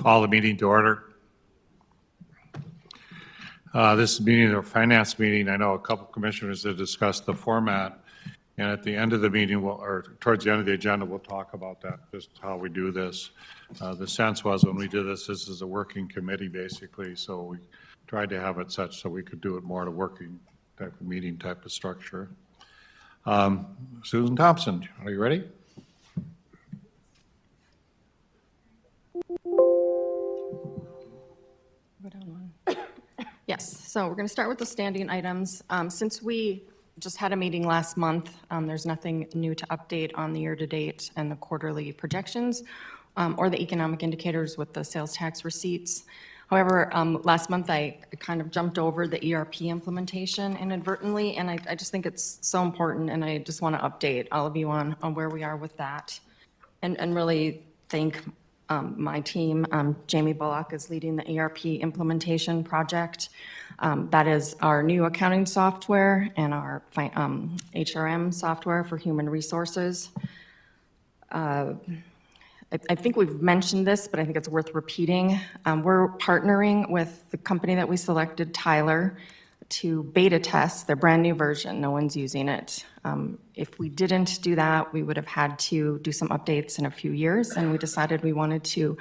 Call the meeting to order. This meeting is a finance meeting. I know a couple commissioners have discussed the format, and at the end of the meeting, or towards the end of the agenda, we'll talk about that, just how we do this. The sense was when we did this is a working committee basically, so we tried to have it such so we could do it more at a working type of meeting type of structure. Susan Thompson, are you ready? Yes, so we're going to start with the standing items. Since we just had a meeting last month, there's nothing new to update on the year-to-date and the quarterly projections or the economic indicators with the sales tax receipts. However, last month I kind of jumped over the ERP implementation inadvertently, and I just think it's so important, and I just want to update all of you on where we are with that, and really thank my team. Jamie Bullock is leading the ERP implementation project. That is our new accounting software and our HRM software for human resources. I think we've mentioned this, but I think it's worth repeating. We're partnering with the company that we selected, Tyler, to beta test their brand new version. No one's using it. If we didn't do that, we would have had to do some updates in a few years, and we decided we wanted to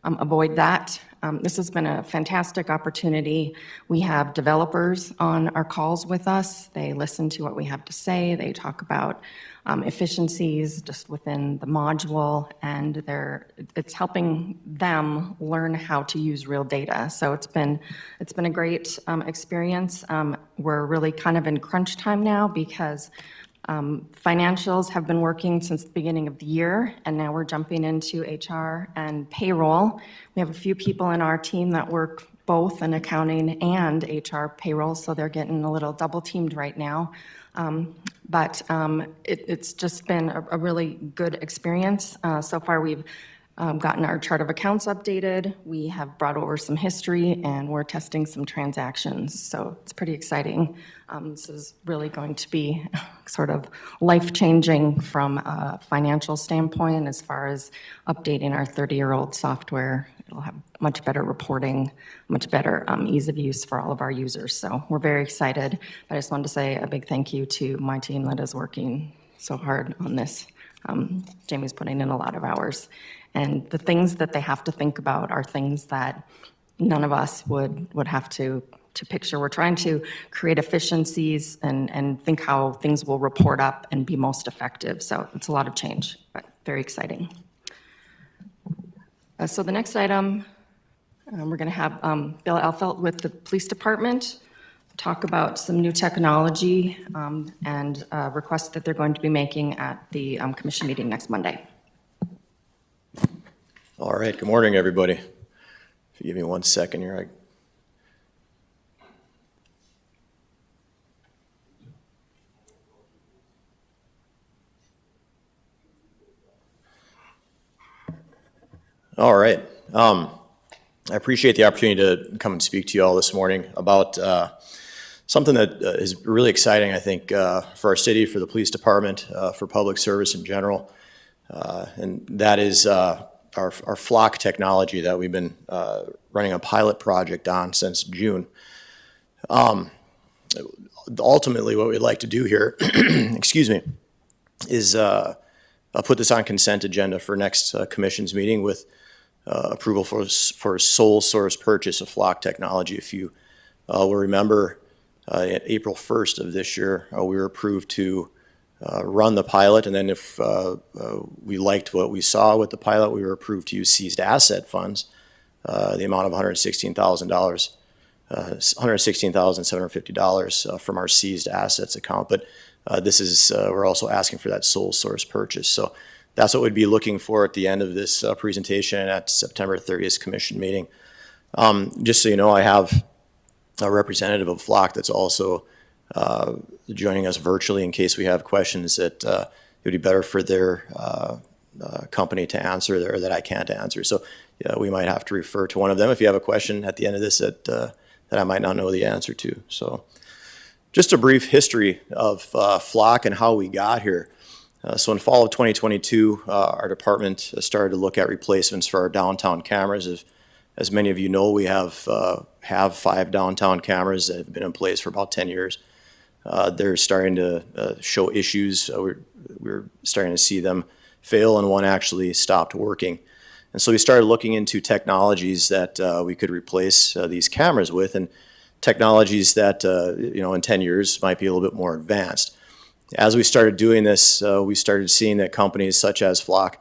avoid that. This has been a fantastic opportunity. We have developers on our calls with us. They listen to what we have to say. They talk about efficiencies just within the module, and it's helping them learn how to use real data. So it's been a great experience. We're really kind of in crunch time now because financials have been working since the beginning of the year, and now we're jumping into HR and payroll. We have a few people in our team that work both in accounting and HR payroll, so they're getting a little double teamed right now. But it's just been a really good experience. So far we've gotten our chart of accounts updated. We have brought over some history, and we're testing some transactions. So it's pretty exciting. This is really going to be sort of life-changing from a financial standpoint as far as updating our 30-year-old software. It'll have much better reporting, much better ease of use for all of our users. So we're very excited. I just wanted to say a big thank you to my team that is working so hard on this. Jamie's putting in a lot of hours. And the things that they have to think about are things that none of us would have to picture. We're trying to create efficiencies and think how things will report up and be most effective. So it's a lot of change, but very exciting. So the next item, we're going to have Bill Elfelt with the police department talk about some new technology and requests that they're going to be making at the commission meeting next Monday. All right, good morning, everybody. If you give me 1 second here. All right. I appreciate the opportunity to come and speak to you all this morning about something that is really exciting, I think, for our city, for the police department, for public service in general, and that is our flock technology that we've been running a pilot project on since June. Ultimately, what we'd like to do here, excuse me, is put this on consent agenda for next commission's meeting with approval for sole source purchase of flock technology. If you will remember, April 1st of this year, we were approved to run the pilot, and then if we liked what we saw with the pilot, we were approved to use seized asset funds, the amount of $116,000, $116,750 from our seized assets account. But this is we're also asking for that sole source purchase. So that's what we'd be looking for at the end of this presentation at September 30th commission meeting. Just so you know, I have a representative of Flock that's also joining us virtually in case we have questions that it would be better for their company to answer or that I can't answer. So we might have to refer to one of them if you have a question at the end of this that I might not know the answer to. So just a brief history of Flock and how we got here. So in fall of 2022, our department started to look at replacements for our downtown cameras. As many of you know, we have 5 downtown cameras that have been in place for about 10 years. They're starting to show issues. We're starting to see them fail, and one actually stopped working. And so we started looking into technologies that we could replace these cameras with, and technologies that, in 10 years might be a little bit more advanced. As we started doing this, we started seeing that companies such as Flock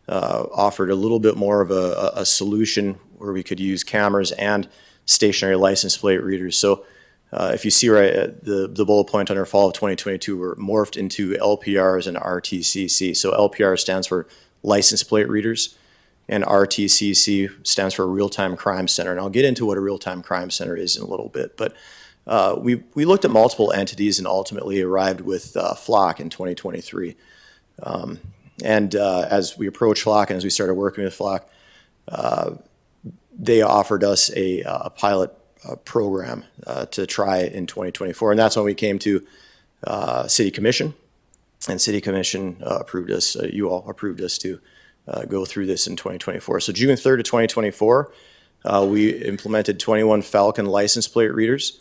offered a little bit more of a solution where we could use cameras and stationary license plate readers. So if you see right the bullet point under fall of 2022, we're morphed into LPRs and RTCC. So LPR stands for license plate readers, and RTCC stands for Real-Time Crime Center. And I'll get into what a real-time crime center is in a little bit. But we looked at multiple entities and ultimately arrived with Flock in 2023. As we approached Flock and as we started working with Flock, they offered us a pilot program to try in 2024. And that's when we came to City Commission. And City Commission approved us, you all approved us to go through this in 2024. So June 3rd of 2024, we implemented 21 Falcon license plate readers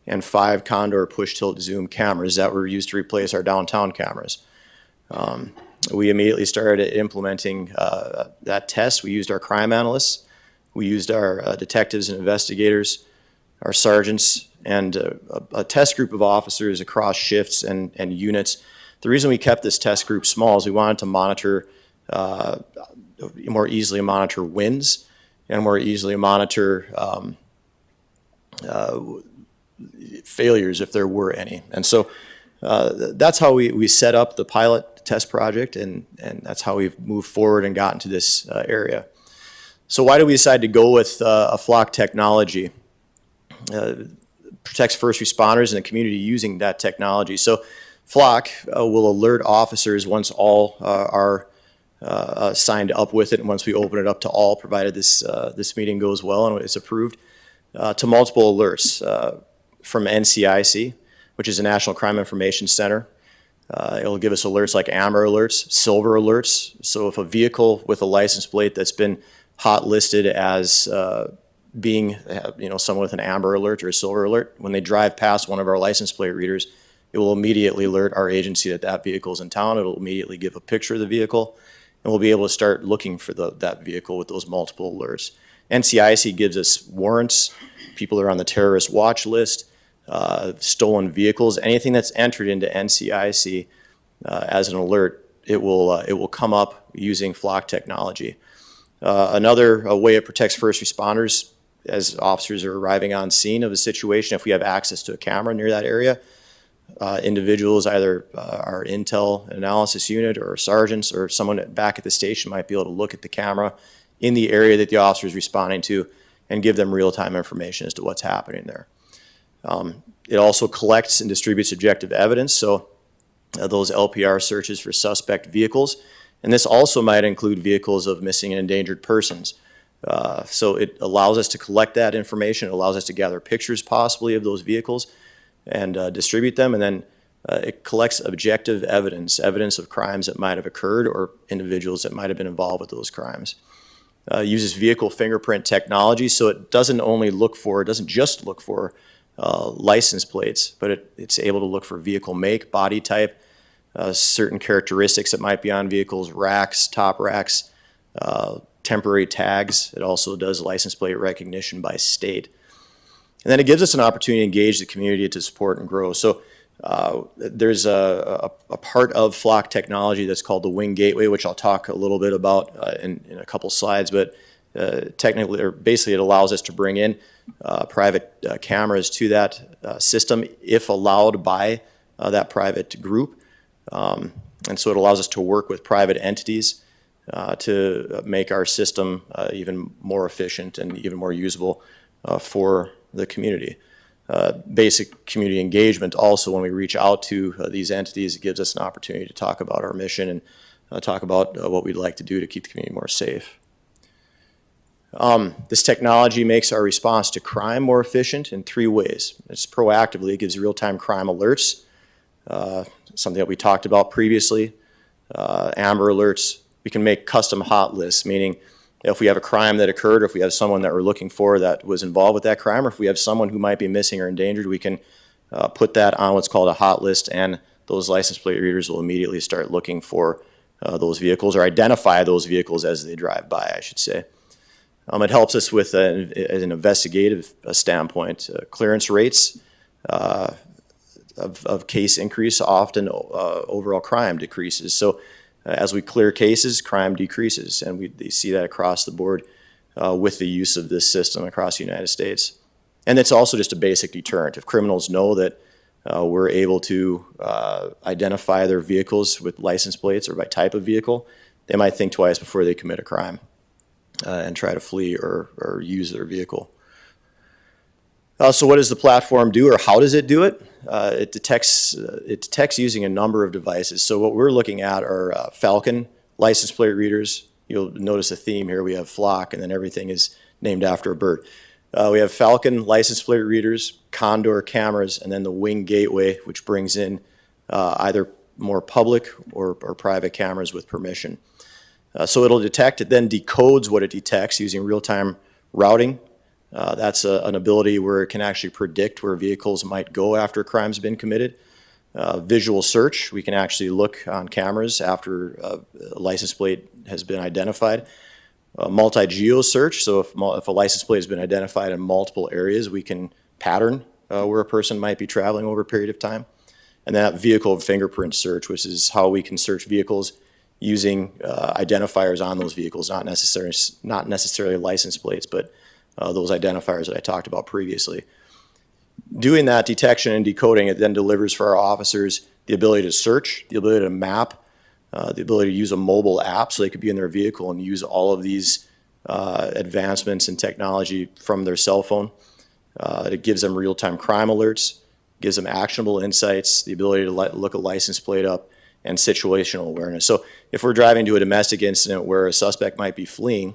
and 5 Condor push-tilt zoom cameras that were used to replace our downtown cameras. We immediately started implementing that test. We used our crime analysts, we used our detectives and investigators, our sergeants, and a test group of officers across shifts and units. The reason we kept this test group small is we wanted to monitor, more easily monitor winds and more easily monitor failures if there were any. And so that's how we set up the pilot test project, and that's how we've moved forward and gotten to this area. So why did we decide to go with a Flock technology? Protects first responders and the community using that technology. So Flock will alert officers once all are signed up with it, and once we open it up to all, provided this meeting goes well and it's approved, to multiple alerts from NCIC, which is the National Crime Information Center. It'll give us alerts like amber alerts, silver alerts. So if a vehicle with a license plate that's been hot listed as being, someone with an amber alert or a silver alert, when they drive past one of our license plate readers, it will immediately alert our agency that that vehicle is in town. It'll immediately give a picture of the vehicle, and we'll be able to start looking for that vehicle with those multiple alerts. NCIC gives us warrants, people that are on the terrorist watch list, stolen vehicles, anything that's entered into NCIC as an alert, it will come up using Flock technology. Another way it protects first responders as officers are arriving on scene of a situation, if we have access to a camera near that area, individuals, either our intel analysis unit or sergeants or someone back at the station might be able to look at the camera in the area that the officer is responding to and give them real-time information as to what's happening there. It also collects and distributes objective evidence, so those LPR searches for suspect vehicles, and this also might include vehicles of missing and endangered persons. So it allows us to collect that information, it allows us to gather pictures possibly of those vehicles and distribute them, and then it collects objective evidence of crimes that might have occurred or individuals that might have been involved with those crimes. Uses vehicle fingerprint technology, so it doesn't just look for license plates, but it's able to look for vehicle make, body type, certain characteristics that might be on vehicles, racks, top racks, temporary tags. It also does license plate recognition by state. And then it gives us an opportunity to engage the community to support and grow. So there's a part of Flock technology that's called the Wing Gateway, which I'll talk a little bit about in a couple slides, but technically, or basically it allows us to bring in private cameras to that system if allowed by that private group. And so it allows us to work with private entities to make our system even more efficient and even more usable for the community. Basic community engagement also, when we reach out to these entities, it gives us an opportunity to talk about our mission and talk about what we'd like to do to keep the community more safe. This technology makes our response to crime more efficient in 3 ways. It's proactively, it gives real-time crime alerts, something that we talked about previously, amber alerts. We can make custom hot lists, meaning if we have a crime that occurred, or if we have someone that we're looking for that was involved with that crime, or if we have someone who might be missing or endangered, we can put that on what's called a hot list, and those license plate readers will immediately start looking for those vehicles, or identify those vehicles as they drive by, I should say. It helps us with an investigative standpoint. Clearance rates of case increase, often overall crime decreases. So as we clear cases, crime decreases, and we see that across the board with the use of this system across the United States. And it's also just a basic deterrent. If criminals know that we're able to identify their vehicles with license plates or by type of vehicle, they might think twice before they commit a crime and try to flee or use their vehicle. So what does the platform do, or how does it do it? It detects using a number of devices. So what we're looking at are Falcon license plate readers. You'll notice a theme here. We have flock, and then everything is named after a bird. We have Falcon license plate readers, Condor cameras, and then the Wing gateway, which brings in either more public or private cameras with permission. So it'll detect, it then decodes what it detects using real-time routing. That's an ability where it can actually predict where vehicles might go after a crime's been committed. Visual search, we can actually look on cameras after a license plate has been identified. Multi-geo search, so if a license plate has been identified in multiple areas, we can pattern where a person might be traveling over a period of time. And then vehicle fingerprint search, which is how we can search vehicles using identifiers on those vehicles, not necessarily license plates, but those identifiers that I talked about previously. Doing that detection and decoding, it then delivers for our officers the ability to search, the ability to map, the ability to use a mobile app so they could be in their vehicle and use all of these advancements in technology from their cell phone. It gives them real-time crime alerts, gives them actionable insights, the ability to look a license plate up, and situational awareness. So if we're driving to a domestic incident where a suspect might be fleeing,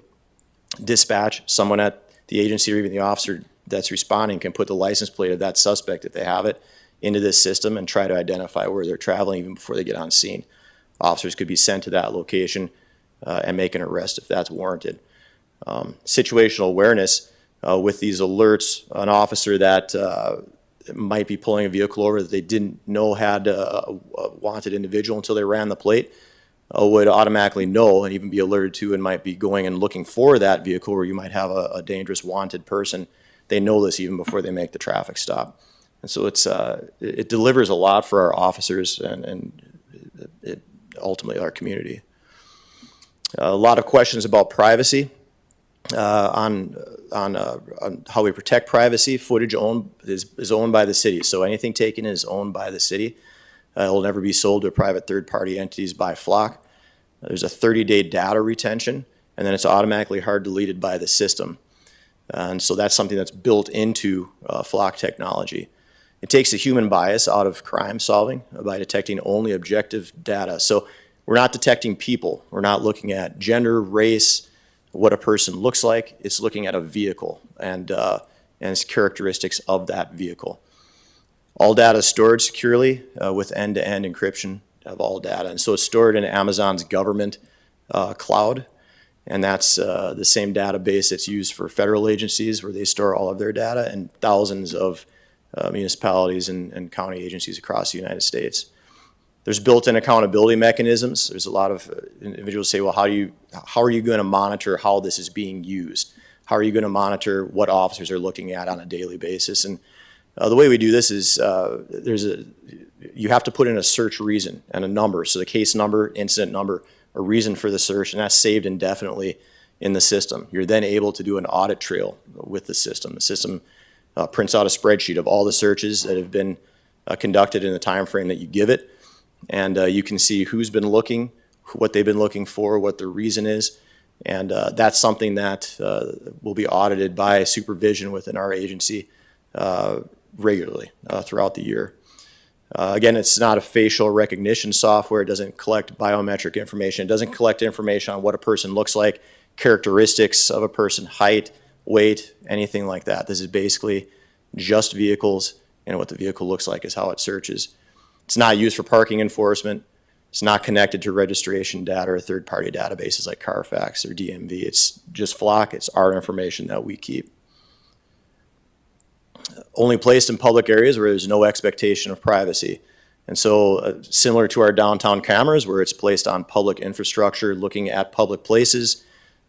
dispatch, someone at the agency or even the officer that's responding can put the license plate of that suspect, if they have it, into this system and try to identify where they're traveling even before they get on scene. Officers could be sent to that location and make an arrest if that's warranted. Situational awareness, with these alerts, an officer that might be pulling a vehicle over that they didn't know had a wanted individual until they ran the plate, would automatically know and even be alerted to, and might be going and looking for that vehicle where you might have a dangerous wanted person. They know this even before they make the traffic stop. And so it delivers a lot for our officers and ultimately our community. A lot of questions about privacy. On how we protect privacy. Footage is owned by the city, so anything taken is owned by the city. It will never be sold to private third-party entities by Flock. There's a 30-day data retention, and then it's automatically hard deleted by the system. And so that's something that's built into Flock technology. It takes the human bias out of crime solving by detecting only objective data. So we're not detecting people. We're not looking at gender, race, what a person looks like. It's looking at a vehicle and its characteristics of that vehicle. All data is stored securely with end-to-end encryption of all data. And so it's stored in Amazon's government cloud. And that's the same database that's used for federal agencies where they store all of their data, and thousands of municipalities and county agencies across the United States. There's built-in accountability mechanisms. There's a lot of individuals say, well, how are you going to monitor how this is being used? How are you going to monitor what officers are looking at on a daily basis? And the way we do this is you have to put in a search reason and a number. So the case number, incident number, a reason for the search, and that's saved indefinitely in the system. You're then able to do an audit trail with the system. The system prints out a spreadsheet of all the searches that have been conducted in the time frame that you give it. And you can see who's been looking, what they've been looking for, what the reason is. And that's something that will be audited by supervision within our agency regularly throughout the year. Again, it's not a facial recognition software. It doesn't collect biometric information. It doesn't collect information on what a person looks like, characteristics of a person, height, weight, anything like that. This is basically just vehicles, and what the vehicle looks like is how it searches. It's not used for parking enforcement. It's not connected to registration data or third-party databases like Carfax or DMV. It's just flock. It's our information that we keep. Only placed in public areas where there's no expectation of privacy. And so similar to our downtown cameras where it's placed on public infrastructure looking at public places,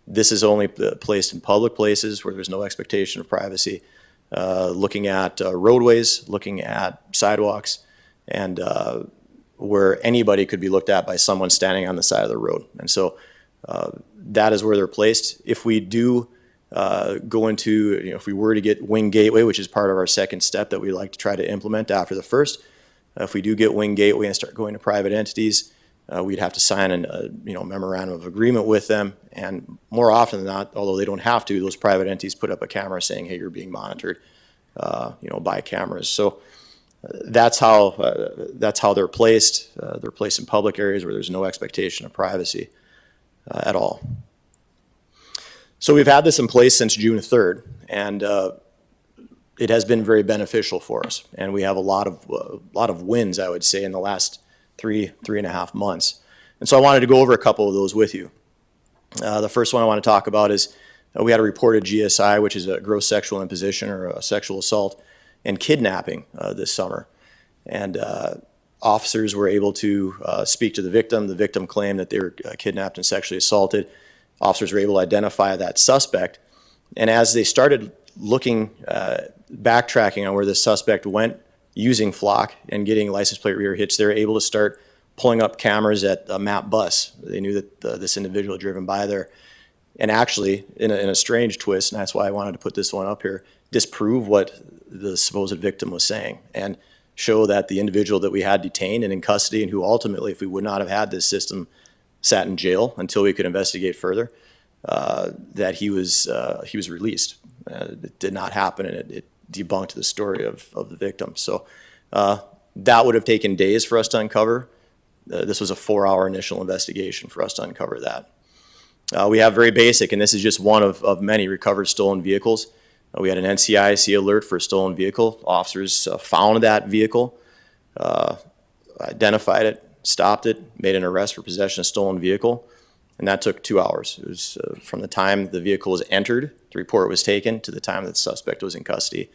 this is only placed in public places where there's no expectation of privacy, looking at roadways, looking at sidewalks, and where anybody could be looked at by someone standing on the side of the road. And so that is where they're placed. If we do go into, if we were to get Wing Gateway, which is part of our second step that we like to try to implement after the first, if we do get Wing Gateway and start going to private entities, we'd have to sign a memorandum of agreement with them. And more often than not, although they don't have to, those private entities put up a camera saying, hey, you're being monitored, by cameras. So that's how they're placed. They're placed in public areas where there's no expectation of privacy at all. So we've had this in place since June 3rd, and it has been very beneficial for us. And we have a lot of wins, I would say, in the last three and a half months. And so I wanted to go over a couple of those with you. The first one I want to talk about is we had a reported GSI, which is a gross sexual imposition or a sexual assault and kidnapping this summer. And officers were able to speak to the victim. The victim claimed that they were kidnapped and sexually assaulted. Officers were able to identify that suspect. And as they started looking, backtracking on where the suspect went using flock and getting license plate reader hits, they were able to start pulling up cameras at a MAP bus. They knew that this individual had driven by there. And actually, in a strange twist, and that's why I wanted to put this one up here, disprove what the supposed victim was saying and show that the individual that we had detained and in custody and who ultimately, if we would not have had this system, sat in jail until we could investigate further, that he was released. It did not happen, and it debunked the story of the victim. So that would have taken days for us to uncover. This was a 4-hour initial investigation for us to uncover that. We have very basic, and this is just one of many recovered stolen vehicles. We had an NCIC alert for a stolen vehicle. Officers found that vehicle, identified it, stopped it, made an arrest for possession of stolen vehicle, and that took 2 hours. It was from the time the vehicle was entered, the report was taken, to the time that the suspect was in custody,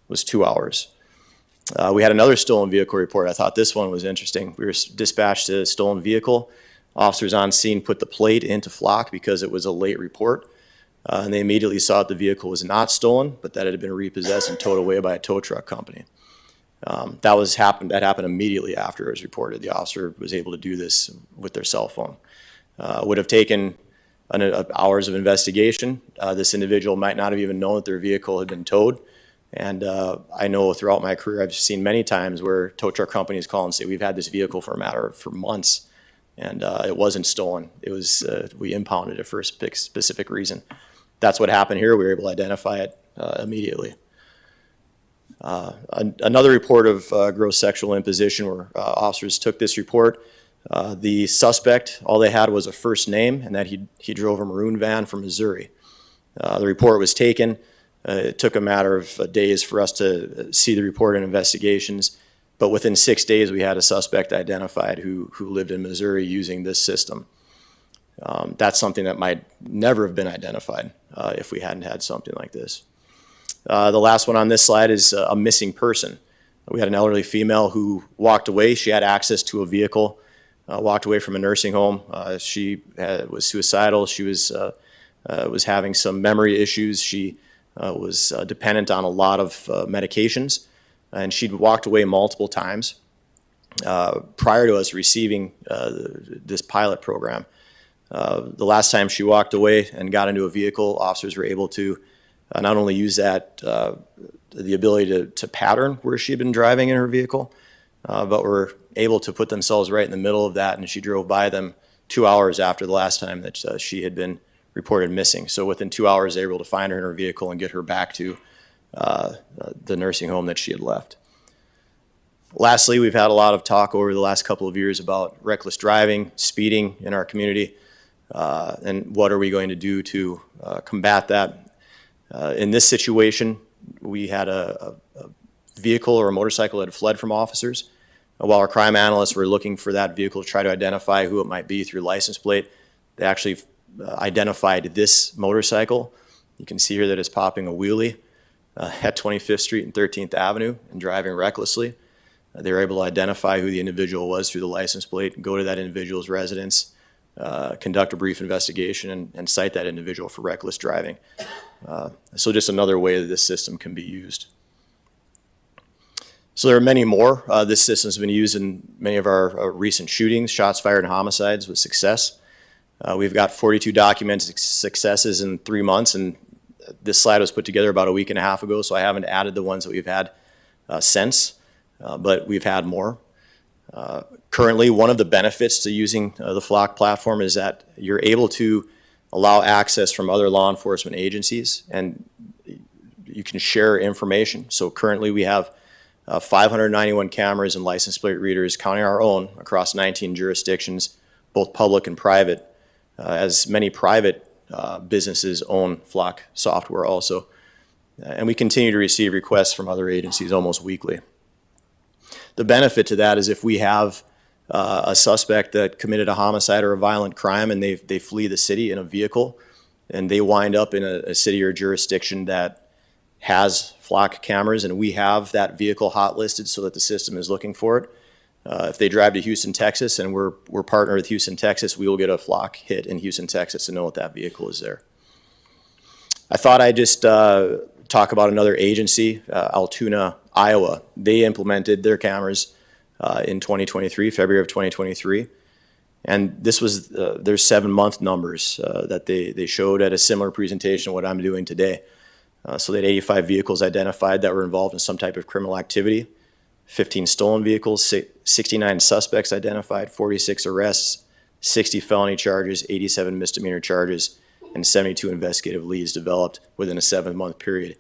was 2 hours. We had another stolen vehicle report. I thought this one was interesting. We were dispatched to a stolen vehicle. Officers on scene put the plate into flock because it was a late report. And they immediately saw that the vehicle was not stolen, but that it had been repossessed and towed away by a tow truck company. That happened immediately after it was reported. The officer was able to do this with their cell phone. Would have taken hours of investigation. This individual might not have even known that their vehicle had been towed. And I know throughout my career, I've seen many times where tow truck companies call and say, we've had this vehicle for months, and it wasn't stolen. It was, we impounded it for a specific reason. That's what happened here. We were able to identify it immediately. Another report of gross sexual imposition where officers took this report. The suspect, all they had was a first name and that he drove a maroon van from Missouri. The report was taken. It took a matter of days for us to see the report and investigations, but within 6 days we had a suspect identified who lived in Missouri using this system. That's something that might never have been identified if we hadn't had something like this. The last one on this slide is a missing person. We had an elderly female who walked away. She had access to a vehicle, walked away from a nursing home. She was suicidal. She was having some memory issues. She was dependent on a lot of medications, and she'd walked away multiple times prior to us receiving this pilot program. The last time she walked away and got into a vehicle, officers were able to not only use that, the ability to pattern where she had been driving in her vehicle, but were able to put themselves right in the middle of that, and she drove by them 2 hours after the last time that she had been reported missing. So within 2 hours, they were able to find her in her vehicle and get her back to the nursing home that she had left. Lastly, we've had a lot of talk over the last couple of years about reckless driving, speeding in our community, and what are we going to do to combat that. In this situation, we had a vehicle or a motorcycle that had fled from officers. while our crime analysts were looking for that vehicle to try to identify who it might be through license plate, they actually identified this motorcycle. You can see here that it's popping a wheelie at 25th Street and 13th Avenue and driving recklessly. They were able to identify who the individual was through the license plate, go to that individual's residence, conduct a brief investigation, and cite that individual for reckless driving. So just another way that this system can be used. So there are many more. This system has been used in many of our recent shootings, shots fired, and homicides with success. We've got 42 documented successes in 3 months, and this slide was put together about a week and a half ago, so I haven't added the ones that we've had since, but we've had more. Currently, one of the benefits to using the Flock platform is that you're able to allow access from other law enforcement agencies, and you can share information. So currently we have 591 cameras and license plate readers, counting our own, across 19 jurisdictions, both public and private, as many private businesses own Flock software also. And we continue to receive requests from other agencies almost weekly. The benefit to that is if we have a suspect that committed a homicide or a violent crime and they flee the city in a vehicle and they wind up in a city or jurisdiction that has Flock cameras and we have that vehicle hot listed so that the system is looking for it. If they drive to Houston, Texas, and we're partnered with Houston, Texas, we will get a Flock hit in Houston, Texas to know what that vehicle is there. I thought I'd just talk about another agency, Altoona, Iowa. They implemented their cameras in 2023, February of 2023. And this was their 7-month numbers that they showed at a similar presentation to what I'm doing today. So they had 85 vehicles identified that were involved in some type of criminal activity, 15 stolen vehicles, 69 suspects identified, 46 arrests, 60 felony charges, 87 misdemeanor charges, and 72 investigative leads developed within a 7-month period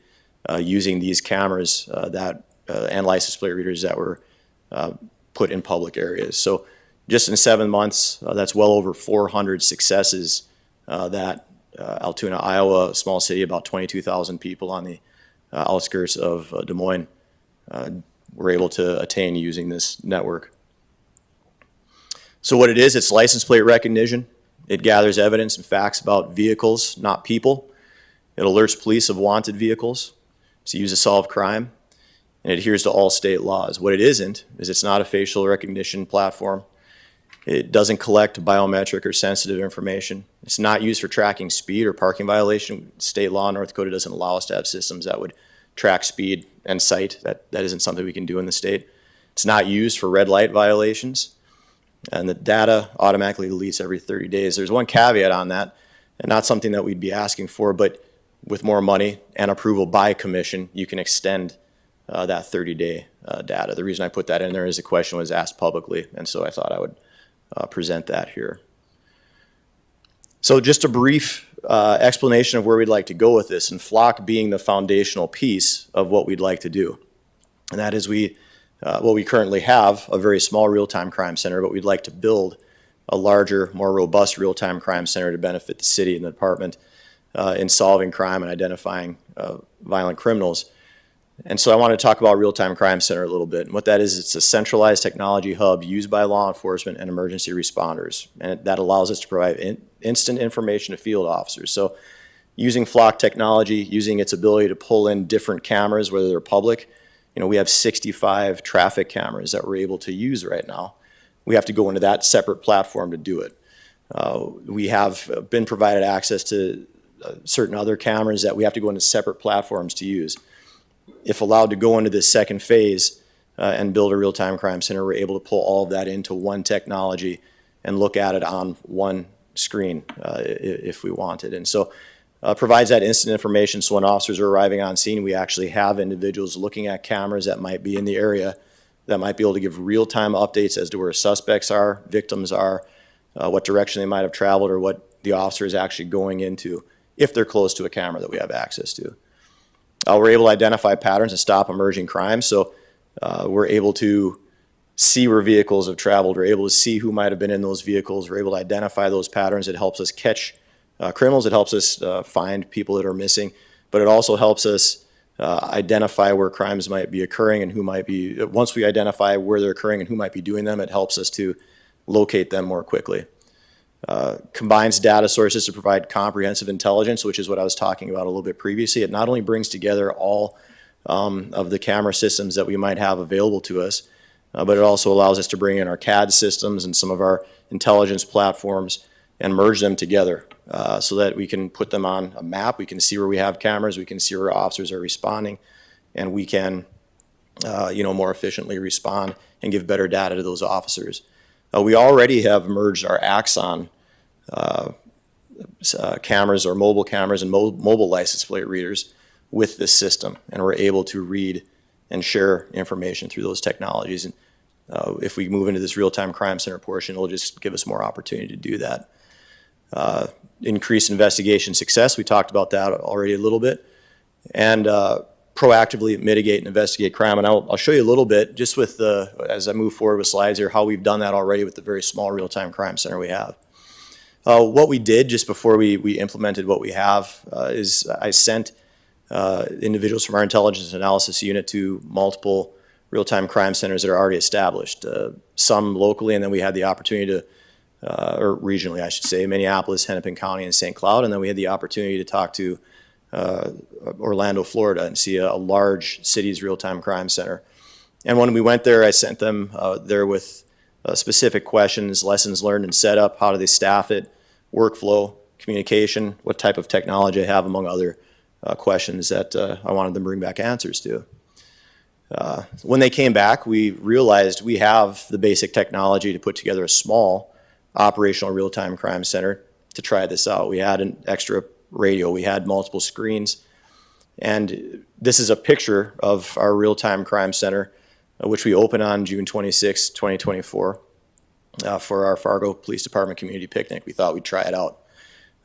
using these cameras and license plate readers that were put in public areas. So just in 7 months, that's well over 400 successes that Altoona, Iowa, a small city, about 22,000 people on the outskirts of Des Moines, were able to attain using this network. So what it is, it's license plate recognition. It gathers evidence and facts about vehicles, not people. It alerts police of wanted vehicles. It's used to solve crime, and it adheres to all state laws. What it isn't is it's not a facial recognition platform. It doesn't collect biometric or sensitive information. It's not used for tracking speed or parking violation. State law in North Dakota doesn't allow us to have systems that would track speed and cite. That isn't something we can do in the state. It's not used for red light violations. And the data automatically deletes every 30 days. There's one caveat on that, and not something that we'd be asking for, but with more money and approval by commission, you can extend that 30-day data. The reason I put that in there is the question was asked publicly, and so I thought I would present that here. So just a brief explanation of where we'd like to go with this, and Flock being the foundational piece of what we'd like to do. And that is we currently have a very small real-time crime center, but we'd like to build a larger, more robust real-time crime center to benefit the city and the department in solving crime and identifying violent criminals. And so I want to talk about Real-Time Crime Center a little bit. And what that is, it's a centralized technology hub used by law enforcement and emergency responders. And that allows us to provide instant information to field officers. So using Flock technology, using its ability to pull in different cameras, whether they're public, we have 65 traffic cameras that we're able to use right now. We have to go into that separate platform to do it. We have been provided access to certain other cameras that we have to go into separate platforms to use. If allowed to go into this second phase and build a real-time crime center, we're able to pull all of that into one technology and look at it on one screen if we wanted. And so provides that instant information, so when officers are arriving on scene, we actually have individuals looking at cameras that might be in the area that might be able to give real-time updates as to where suspects are, victims are, what direction they might have traveled, or what the officer is actually going into if they're close to a camera that we have access to. We're able to identify patterns and stop emerging crimes, so we're able to see where vehicles have traveled. We're able to see who might have been in those vehicles. We're able to identify those patterns. It helps us catch criminals. It helps us find people that are missing, but it also helps us identify where crimes might be occurring and who might be, once we identify where they're occurring and who might be doing them, it helps us to locate them more quickly. Combines data sources to provide comprehensive intelligence, which is what I was talking about a little bit previously. It not only brings together all of the camera systems that we might have available to us, but it also allows us to bring in our CAD systems and some of our intelligence platforms and merge them together so that we can put them on a map. We can see where we have cameras, we can see where officers are responding, and we can more efficiently respond and give better data to those officers. We already have merged our Axon cameras or mobile cameras and mobile license plate readers with this system, and we're able to read and share information through those technologies. And if we move into this real-time crime center portion, it'll just give us more opportunity to do that. Increased investigation success, we talked about that already a little bit, and proactively mitigate and investigate crime. And I'll show you a little bit, just with as I move forward with slides here, how we've done that already with the very small real-time crime center we have. What we did just before we implemented what we have is I sent individuals from our intelligence analysis unit to multiple real-time crime centers that are already established, some locally, and then we had the opportunity to, or regionally I should say, Minneapolis, Hennepin County, and St. Cloud, and then we had the opportunity to talk to Orlando, Florida, and see a large city's real-time crime center. And when we went there, I sent them there with specific questions, lessons learned and setup, how do they staff it, workflow, communication, what type of technology I have, among other questions that I wanted them to bring back answers to. When they came back, we realized we have the basic technology to put together a small operational real-time crime center to try this out. We had an extra radio, we had multiple screens, and this is a picture of our real-time crime center, which we opened on June 26, 2024, for our Fargo Police Department community picnic. We thought we'd try it out.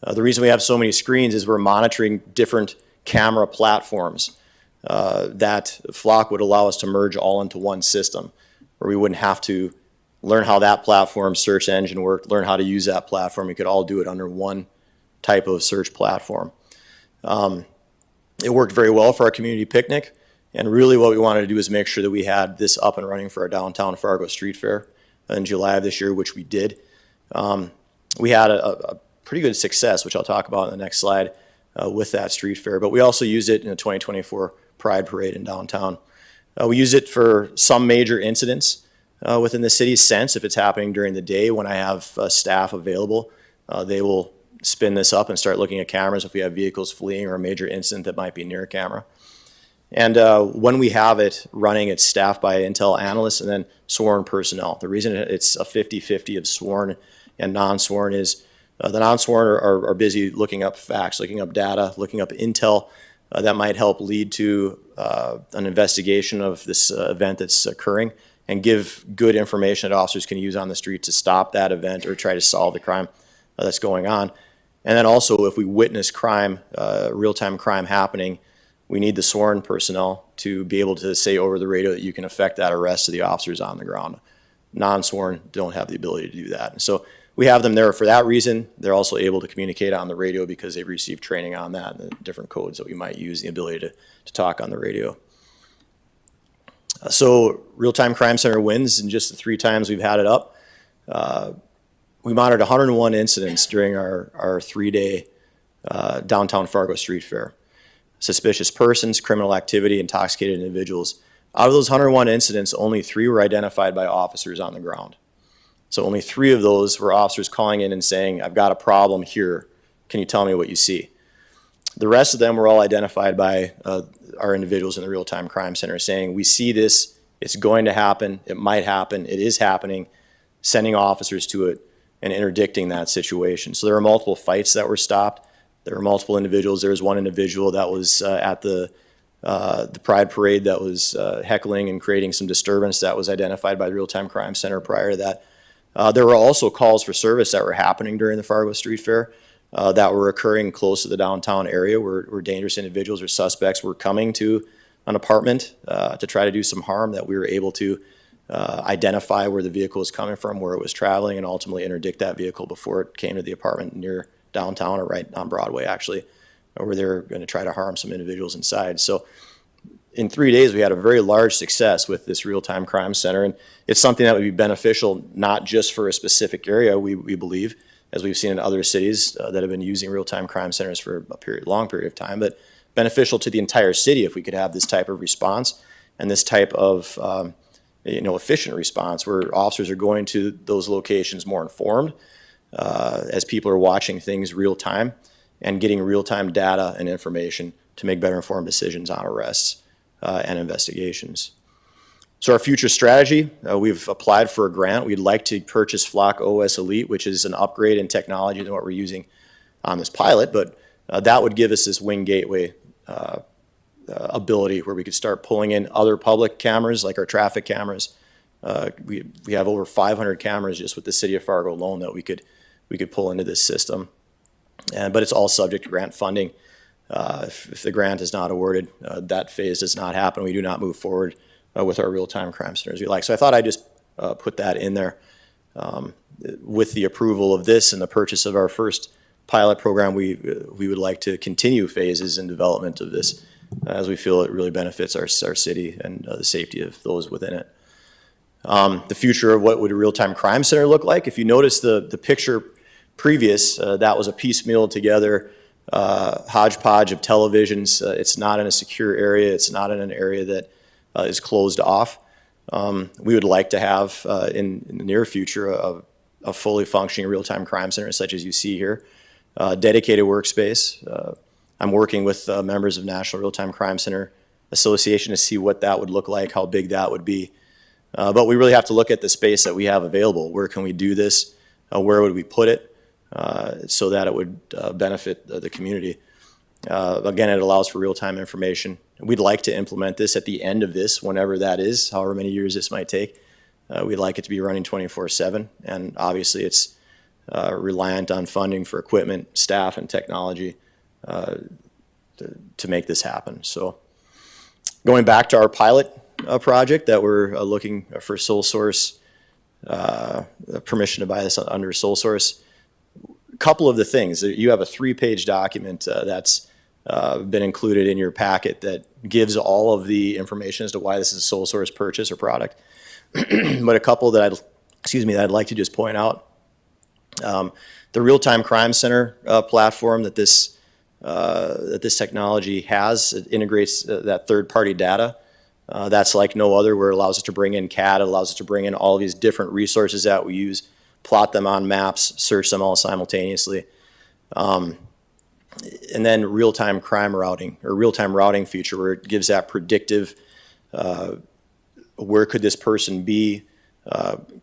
The reason we have so many screens is we're monitoring different camera platforms that Flock would allow us to merge all into one system, where we wouldn't have to learn how that platform search engine worked, learn how to use that platform. We could all do it under one type of search platform. It worked very well for our community picnic, and really what we wanted to do is make sure that we had this up and running for our downtown Fargo Street Fair in July of this year, which we did. We had a pretty good success, which I'll talk about in the next slide, with that street fair, but we also used it in the 2024 Pride Parade in downtown. We use it for some major incidents within the city. Sense if it's happening during the day when I have staff available, they will spin this up and start looking at cameras if we have vehicles fleeing or a major incident that might be near a camera. And when we have it running, it's staffed by Intel analysts and then sworn personnel. The reason it's a 50-50 of sworn and non-sworn is the non-sworn are busy looking up facts, looking up data, looking up intel that might help lead to an investigation of this event that's occurring, and give good information that officers can use on the street to stop that event or try to solve the crime that's going on. And then also, if we witness crime, real-time crime happening, we need the sworn personnel to be able to say over the radio that you can effect that arrest to the officers on the ground. Non-sworn don't have the ability to do that. And so we have them there for that reason. They're also able to communicate on the radio because they've received training on that and the different codes that we might use, the ability to talk on the radio. So Real-Time Crime Center wins in just the 3 times we've had it up. We monitored 101 incidents during our 3-day downtown Fargo Street Fair. Suspicious persons, criminal activity, intoxicated individuals. Out of those 101 incidents, only 3 were identified by officers on the ground. So only 3 of those were officers calling in and saying, I've got a problem here. Can you tell me what you see? The rest of them were all identified by our individuals in the Real-Time Crime Center saying, we see this, it's going to happen, it might happen, it is happening, sending officers to it and interdicting that situation. So there were multiple fights that were stopped. There were multiple individuals. There was one individual that was at the Pride Parade that was heckling and creating some disturbance that was identified by the Real-Time Crime Center prior to that. There were also calls for service that were happening during the Fargo Street Fair that were occurring close to the downtown area where dangerous individuals or suspects were coming to an apartment to try to do some harm, that we were able to identify where the vehicle was coming from, where it was traveling, and ultimately interdict that vehicle before it came to the apartment near downtown, or right on Broadway actually, where they were going to try to harm some individuals inside. So in 3 days, we had a very large success with this real-time crime center, and it's something that would be beneficial not just for a specific area, we believe, as we've seen in other cities that have been using real-time crime centers for a long period of time, but beneficial to the entire city if we could have this type of response and this type of efficient response where officers are going to those locations more informed as people are watching things real time and getting real-time data and information to make better informed decisions on arrests and investigations. So our future strategy, we've applied for a grant. We'd like to purchase Flock OS Elite, which is an upgrade in technology than what we're using on this pilot, but that would give us this wing gateway ability where we could start pulling in other public cameras like our traffic cameras. We have over 500 cameras just with the city of Fargo alone that we could pull into this system. But it's all subject to grant funding. If the grant is not awarded, that phase does not happen. We do not move forward with our real-time crime centers we like. So I thought I'd just put that in there. With the approval of this and the purchase of our first pilot program, we would like to continue phases in development of this as we feel it really benefits our city and the safety of those within it. The future of what would a real-time crime center look like? If you notice the picture previous, that was a piecemeal together hodgepodge of televisions. It's not in a secure area. It's not in an area that is closed off. We would like to have in the near future a fully functioning real-time crime center such as you see here. Dedicated workspace. I'm working with members of National Real-Time Crime Center Association to see what that would look like, how big that would be. But we really have to look at the space that we have available. Where can we do this? Where would we put it so that it would benefit the community? Again, it allows for real-time information. We'd like to implement this at the end of this, whenever that is, however many years this might take. We'd like it to be running 24/7, and obviously it's reliant on funding for equipment, staff, and technology to make this happen. So going back to our pilot project that we're looking for sole source, permission to buy this under sole source, a couple of the things. You have a 3-page document that's been included in your packet that gives all of the information as to why this is a sole source purchase or product. But a couple that I'd like to just point out. The real-time crime center platform that this technology has, it integrates that third-party data. That's like no other, where it allows us to bring in CAD, it allows us to bring in all these different resources that we use, plot them on maps, search them all simultaneously. And then real-time crime routing, or real-time routing feature, where it gives that predictive, where could this person be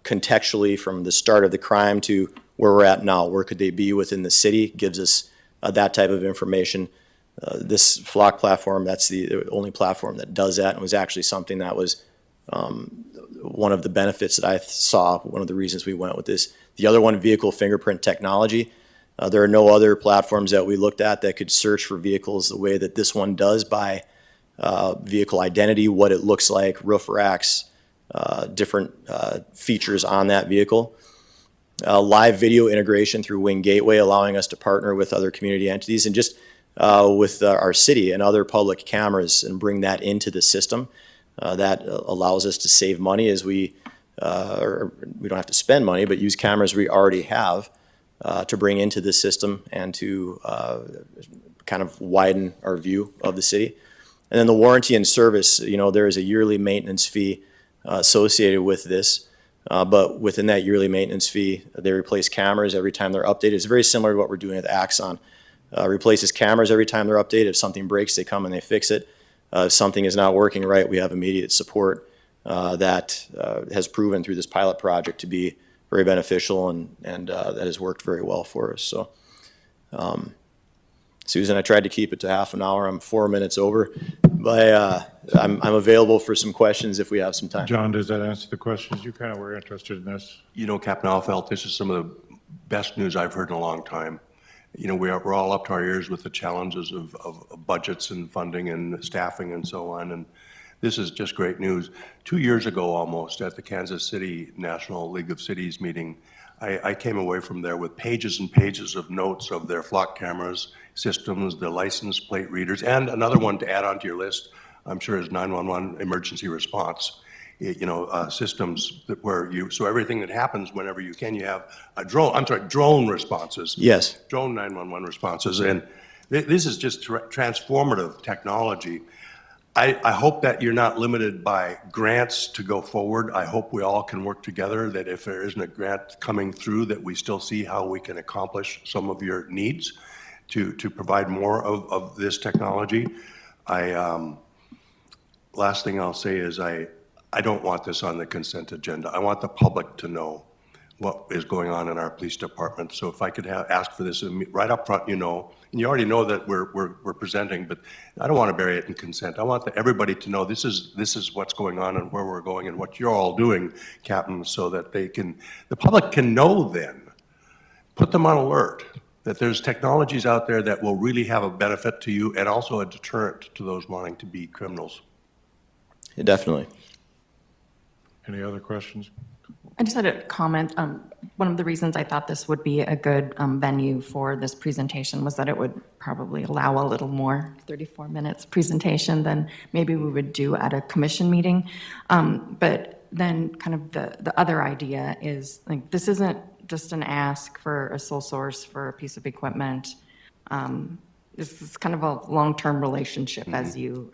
contextually from the start of the crime to where we're at now, where could they be within the city, gives us that type of information. This Flock platform, that's the only platform that does that, and was actually something that was one of the benefits that I saw, one of the reasons we went with this. The other one, vehicle fingerprint technology. There are no other platforms that we looked at that could search for vehicles the way that this one does by vehicle identity, what it looks like, roof racks, different features on that vehicle. Live video integration through Wing Gateway, allowing us to partner with other community entities and just with our city and other public cameras and bring that into the system. That allows us to save money as we don't have to spend money, but use cameras we already have to bring into the system and to kind of widen our view of the city. And then the warranty and service, there is a yearly maintenance fee associated with this. But within that yearly maintenance fee, they replace cameras every time they're updated. It's very similar to what we're doing with Axon. Replaces cameras every time they're updated. If something breaks, they come and they fix it. If something is not working right, we have immediate support that has proven through this pilot project to be very beneficial and that has worked very well for us. So, Susan, I tried to keep it to half an hour. I'm 4 minutes over, but I'm available for some questions if we have some time. John, does that answer the questions? You kind of were interested in this. Captain Alfeld, this is some of the best news I've heard in a long time. We're all up to our ears with the challenges of budgets and funding and staffing and so on, and this is just great news. 2 years ago almost, at the Kansas City National League of Cities meeting, I came away from there with pages and pages of notes of their flock cameras, systems, the license plate readers, and another one to add onto your list, I'm sure, as 911 emergency response, systems that where so everything that happens whenever you have a drone responses. Yes. Drone 911 responses. And this is just transformative technology. I hope that you're not limited by grants to go forward. I hope we all can work together, that if there isn't a grant coming through, that we still see how we can accomplish some of your needs to provide more of this technology. Last thing I'll say is I don't want this on the consent agenda. I want the public to know what is going on in our police department. So if I could ask for this right up front, and you already know that we're presenting, but I don't want to bury it in consent. I want everybody to know this is what's going on and where we're going and what you're all doing, Captain, so that the public can know then, put them on alert, that there's technologies out there that will really have a benefit to you and also a deterrent to those wanting to be criminals. Yeah, definitely. Any other questions? I just had a comment. One of the reasons I thought this would be a good venue for this presentation was that it would probably allow a little more 34 minutes presentation than maybe we would do at a commission meeting. But then kind of the other idea is, like, this isn't just an ask for a sole source for a piece of equipment. This is kind of a long-term relationship, as you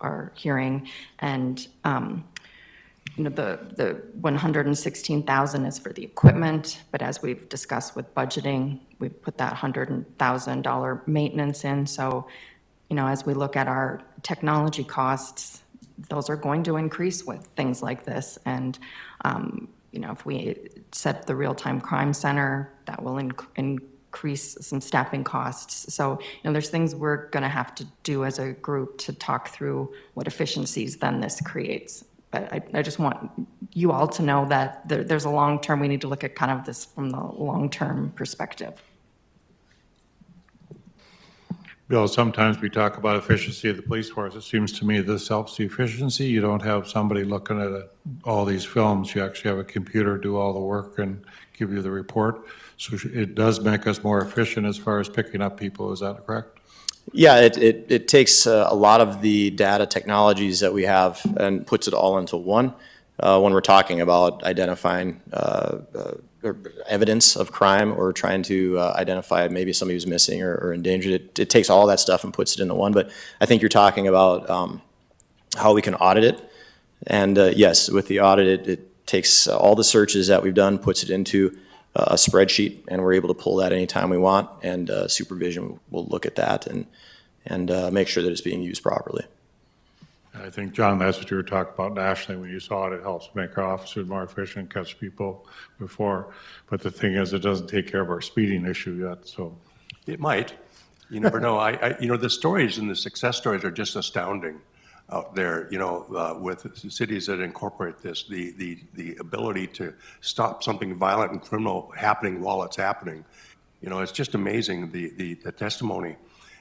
are hearing, and the 116,000 is for the equipment, but as we've discussed with budgeting, we've put that $100,000 maintenance in. So, as we look at our technology costs, those are going to increase with things like this. And, if we set the real-time crime center, that will increase some staffing costs. So, there's things we're going to have to do as a group to talk through what efficiencies then this creates. But I just want you all to know that there's a long-term, we need to look at kind of this from the long-term perspective. Bill, sometimes we talk about efficiency of the police force. It seems to me this helps the efficiency. You don't have somebody looking at all these films. You actually have a computer do all the work and give you the report. So it does make us more efficient as far as picking up people. Is that correct? Yeah, it takes a lot of the data technologies that we have and puts it all into one. When we're talking about identifying evidence of crime or trying to identify maybe somebody who's missing or endangered, it takes all that stuff and puts it into one. But I think you're talking about how we can audit it. And yes, with the audit, it takes all the searches that we've done, puts it into a spreadsheet, and we're able to pull that anytime we want, and supervision will look at that and make sure that it's being used properly. I think, John, that's what you were talking about nationally. When you saw it, it helps make our officers more efficient, catch people before. But the thing is, it doesn't take care of our speeding issue yet, so. It might. You never know. The stories and the success stories are just astounding out there, with cities that incorporate this, the ability to stop something violent and criminal happening while it's happening. It's just amazing, the testimony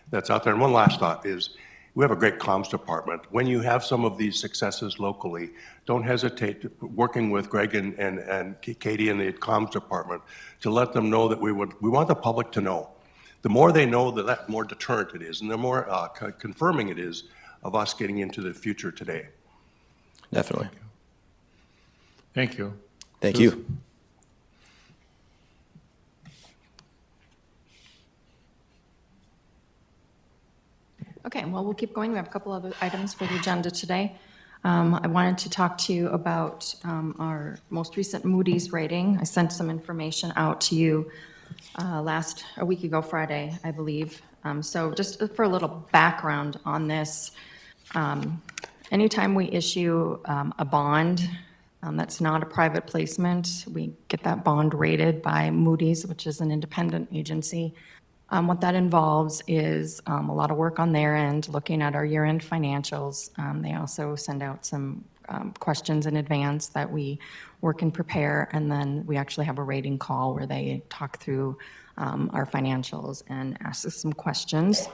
that's out there. And one last thought is, we have a great comms department. When you have some of these successes locally, don't hesitate working with Greg and Katie in the comms department to let them know that we want the public to know. The more they know, the more deterrent it is, and the more confirming it is of us getting into the future today. Definitely. Thank you. Thank you. Okay, well, we'll keep going. We have a couple other items for the agenda today. I wanted to talk to you about our most recent Moody's rating. I sent some information out to you a week ago Friday, I believe. So just for a little background on this, anytime we issue a bond that's not a private placement, we get that bond rated by Moody's, which is an independent agency. What that involves is a lot of work on their end, looking at our year-end financials. They also send out some questions in advance that we work and prepare, and then we actually have a rating call where they talk through our financials and ask us some questions.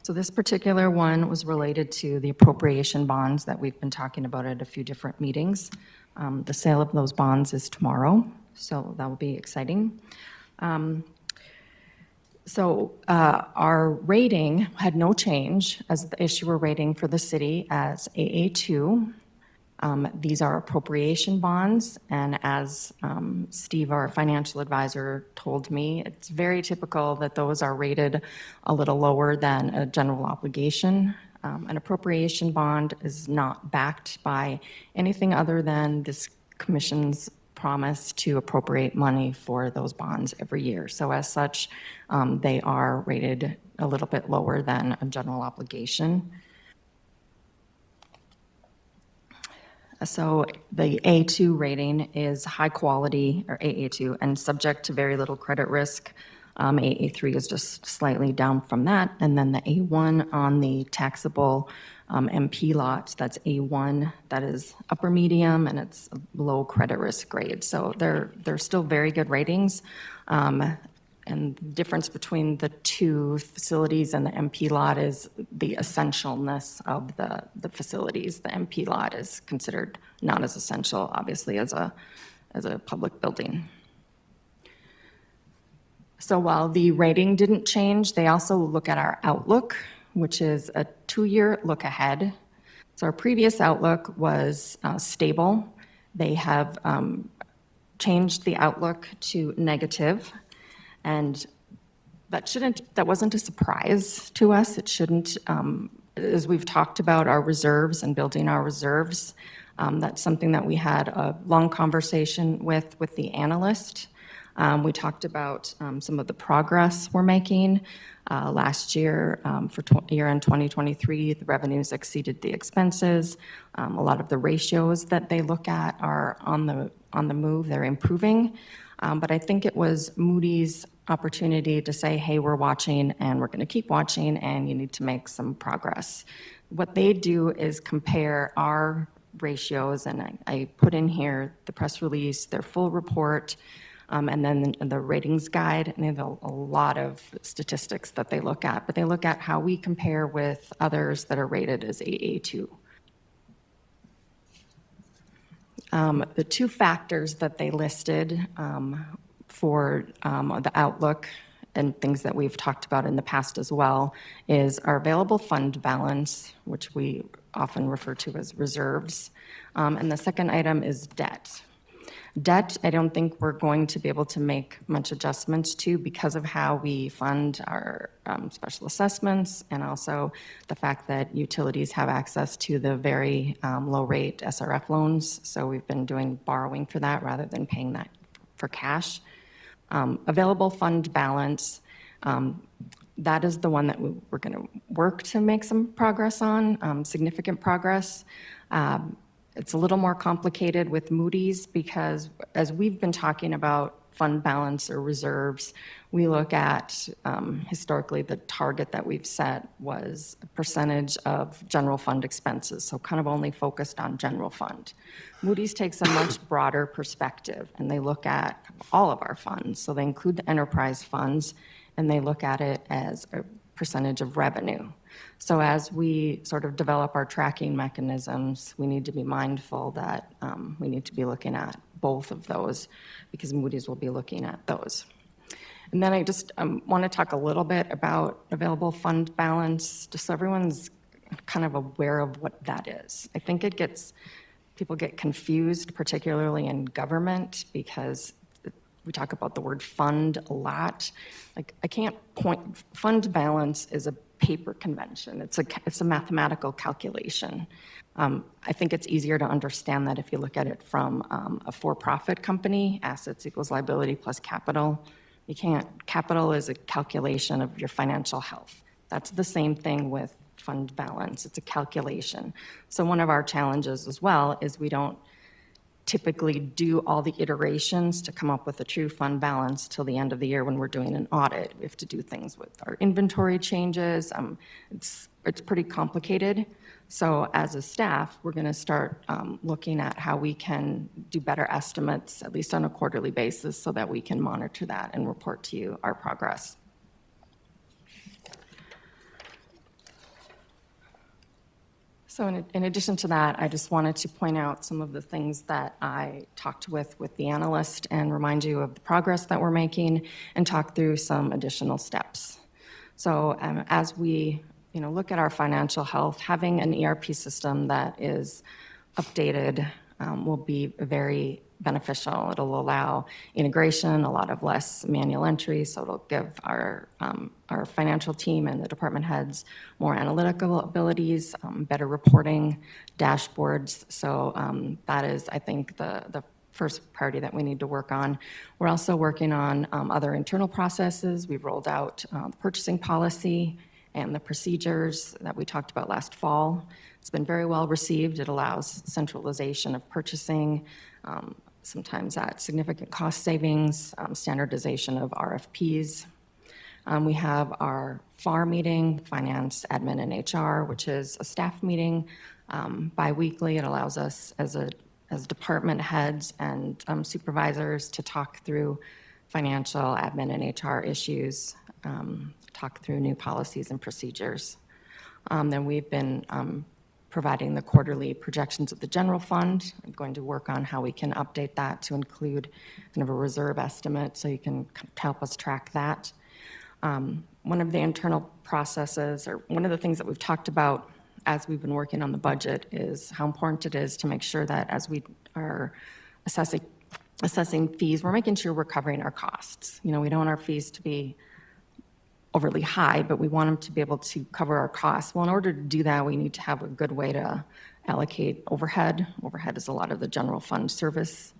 So this particular one was related to the appropriation bonds that we've been talking about at a few different meetings. The sale of those bonds is tomorrow, so that will be exciting. So our rating had no change as the issuer rating for the city as AA2. These are appropriation bonds, and as Steve, our financial advisor, told me, it's very typical that those are rated a little lower than a general obligation. An appropriation bond is not backed by anything other than this commission's promise to appropriate money for those bonds every year. So as such, they are rated a little bit lower than a general obligation. So the A2 rating is high quality, or AA2, and subject to very little credit risk. AA3 is just slightly down from that. And then the A1 on the taxable MP lot, that's A1, that is upper medium, and it's a low credit risk grade. So they're still very good ratings. And the difference between the two facilities and the MP lot is the essentialness of the facilities. The MP lot is considered not as essential, obviously, as a public building. So while the rating didn't change, they also look at our outlook, which is a 2-year look ahead. So our previous outlook was stable. They have changed the outlook to negative. And that wasn't a surprise to us. It shouldn't, as we've talked about our reserves and building our reserves, that's something that we had a long conversation with the analyst. We talked about some of the progress we're making. Last year, for year-end 2023, the revenues exceeded the expenses. A lot of the ratios that they look at are on the move. They're improving. But I think it was Moody's opportunity to say, hey, we're watching and we're going to keep watching and you need to make some progress. What they do is compare our ratios, and I put in here the press release, their full report, and then the ratings guide, and they have a lot of statistics that they look at, but they look at how we compare with others that are rated as AA2. The two factors that they listed for the outlook and things that we've talked about in the past as well is our available fund balance, which we often refer to as reserves, and the second item is debt. Debt, I don't think we're going to be able to make much adjustments to because of how we fund our special assessments, and also the fact that utilities have access to the very low-rate SRF loans. So we've been doing borrowing for that rather than paying that for cash. Available fund balance, that is the one that we're going to work to make some progress on, significant progress. It's a little more complicated with Moody's because as we've been talking about fund balance or reserves, we look at historically the target that we've set was a percentage of general fund expenses, so kind of only focused on general fund. Moody's takes a much broader perspective and they look at all of our funds. So they include the enterprise funds and they look at it as a percentage of revenue. So as we sort of develop our tracking mechanisms, we need to be mindful that we need to be looking at both of those because Moody's will be looking at those. And then I just want to talk a little bit about available fund balance, just so everyone's kind of aware of what that is. I think people get confused, particularly in government, because we talk about the word fund a lot. Like fund balance is a paper convention. It's a mathematical calculation. I think it's easier to understand that if you look at it from a for-profit company, assets equals liability plus capital. Capital is a calculation of your financial health. That's the same thing with fund balance. It's a calculation. So one of our challenges as well is we don't typically do all the iterations to come up with a true fund balance till the end of the year when we're doing an audit. We have to do things with our inventory changes. It's pretty complicated. So as a staff, we're going to start looking at how we can do better estimates, at least on a quarterly basis, so that we can monitor that and report to you our progress. So in addition to that, I just wanted to point out some of the things that I talked with the analyst and remind you of the progress that we're making and talk through some additional steps. So as we look at our financial health, having an ERP system that is updated will be very beneficial. It'll allow integration, a lot of less manual entry, so it'll give our financial team and the department heads more analytical abilities, better reporting, dashboards. So that is, I think, the first priority that we need to work on. We're also working on other internal processes. We've rolled out the purchasing policy and the procedures that we talked about last fall. It's been very well received. It allows centralization of purchasing, sometimes at significant cost savings, standardization of RFPs. We have our FAR meeting, Finance, Admin, and HR, which is a staff meeting biweekly. It allows us as department heads and supervisors to talk through financial, admin, and HR issues, talk through new policies and procedures. Then we've been providing the quarterly projections of the general fund. I'm going to work on how we can update that to include kind of a reserve estimate so you can help us track that. One of the internal processes, or one of the things that we've talked about as we've been working on the budget, is how important it is to make sure that as we are assessing fees, we're making sure we're covering our costs. We don't want our fees to be overly high, but we want them to be able to cover our costs. Well, in order to do that, we need to have a good way to allocate overhead. Overhead is a lot of the general fund service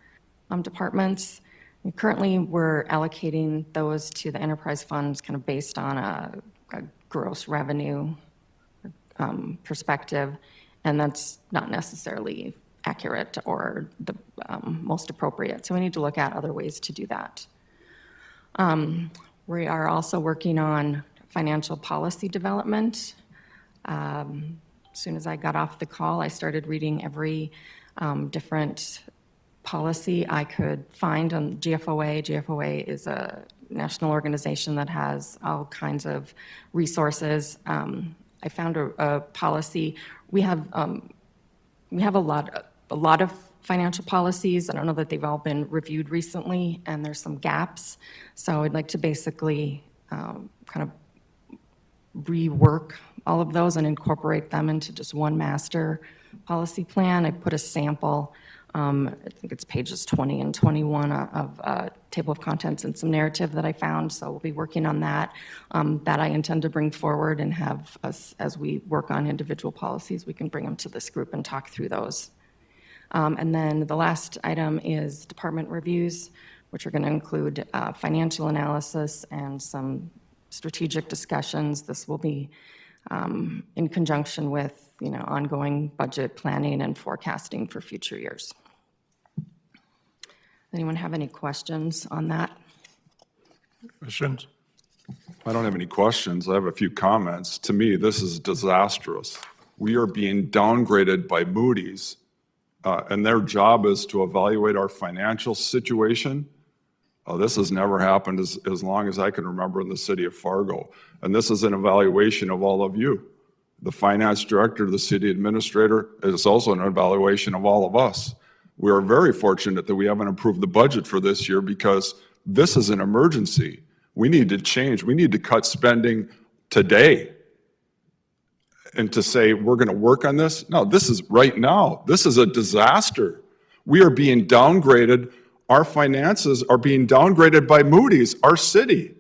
departments. And currently, we're allocating those to the enterprise funds kind of based on a gross revenue perspective, and that's not necessarily accurate or the most appropriate. So we need to look at other ways to do that. We are also working on financial policy development. As soon as I got off the call, I started reading every different policy I could find on GFOA. GFOA is a national organization that has all kinds of resources. I found a policy. We have a lot of financial policies. I don't know that they've all been reviewed recently, and there's some gaps. So I'd like to basically kind of rework all of those and incorporate them into just one master policy plan. I put a sample, I think it's pages 20 and 21 of a table of contents and some narrative that I found. So we'll be working on that. That I intend to bring forward and have us, as we work on individual policies, we can bring them to this group and talk through those. And then the last item is department reviews, which are going to include financial analysis and some strategic discussions. This will be in conjunction with ongoing budget planning and forecasting for future years. Anyone have any questions on that? Questions? I don't have any questions. I have a few comments. To me, this is disastrous. We are being downgraded by Moody's, and their job is to evaluate our financial situation. This has never happened as long as I can remember in the city of Fargo. And this is an evaluation of all of you. The finance director, the city administrator, is also an evaluation of all of us. We are very fortunate that we haven't approved the budget for this year because this is an emergency. We need to change. We need to cut spending today. And to say we're going to work on this? No, this is right now. This is a disaster. We are being downgraded. Our finances are being downgraded by Moody's, our city.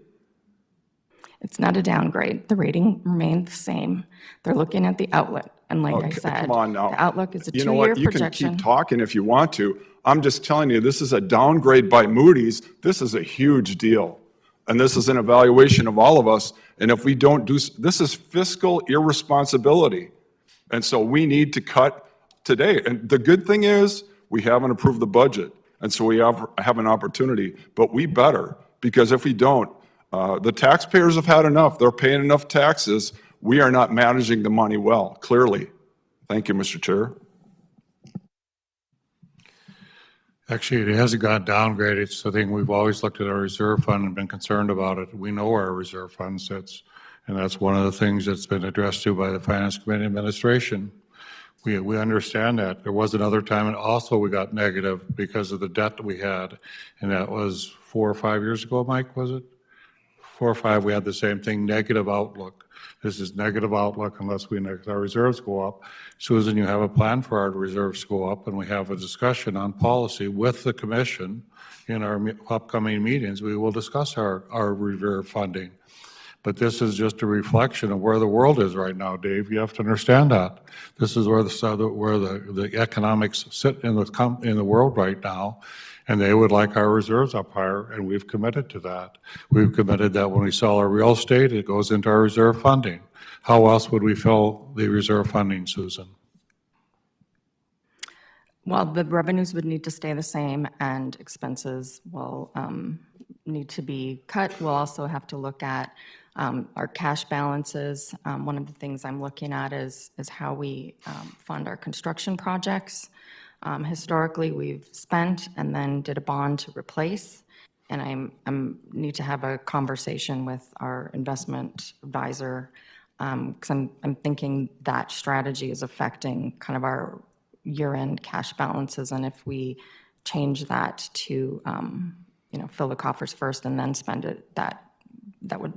It's not a downgrade. The rating remained the same. They're looking at the outlook. And like I said, come on now. the outlook is a You know what? two-year You can projection. keep talking if you want to. I'm just telling you, this is a downgrade by Moody's. This is a huge deal. And this is an evaluation of all of us. And if we don't do, this is fiscal irresponsibility. And so we need to cut today. And the good thing is we haven't approved the budget. And so we have an opportunity, but we better, because if we don't, the taxpayers have had enough. They're paying enough taxes. We are not managing the money well, clearly. Thank you, Mr. Chair. Actually, it hasn't got downgraded. It's the thing, we've always looked at our reserve fund and been concerned about it. We know where our reserve fund sits, and that's one of the things that's been addressed to by the Finance Committee administration. We understand that. There was another time, and also we got negative because of the debt that we had, and that was 4 or 5 years ago, Mike, was it? 4 or 5, we had the same thing, negative outlook. This is negative outlook unless our reserves go up. Susan, you have a plan for our reserves to go up, and we have a discussion on policy with the commission in our upcoming meetings. We will discuss our reserve funding. But this is just a reflection of where the world is right now, Dave. You have to understand that. This is where the economics sit in the world right now, and they would like our reserves up higher, and we've committed to that. We've committed that when we sell our real estate, it goes into our reserve funding. How else would we fill the reserve funding, Susan? Well, the revenues would need to stay the same, and expenses will need to be cut. We'll also have to look at our cash balances. One of the things I'm looking at is how we fund our construction projects. Historically, we've spent and then did a bond to replace, and I need to have a conversation with our investment advisor, because I'm thinking that strategy is affecting kind of our year-end cash balances, and if we change that to, fill the coffers first and then spend it, that would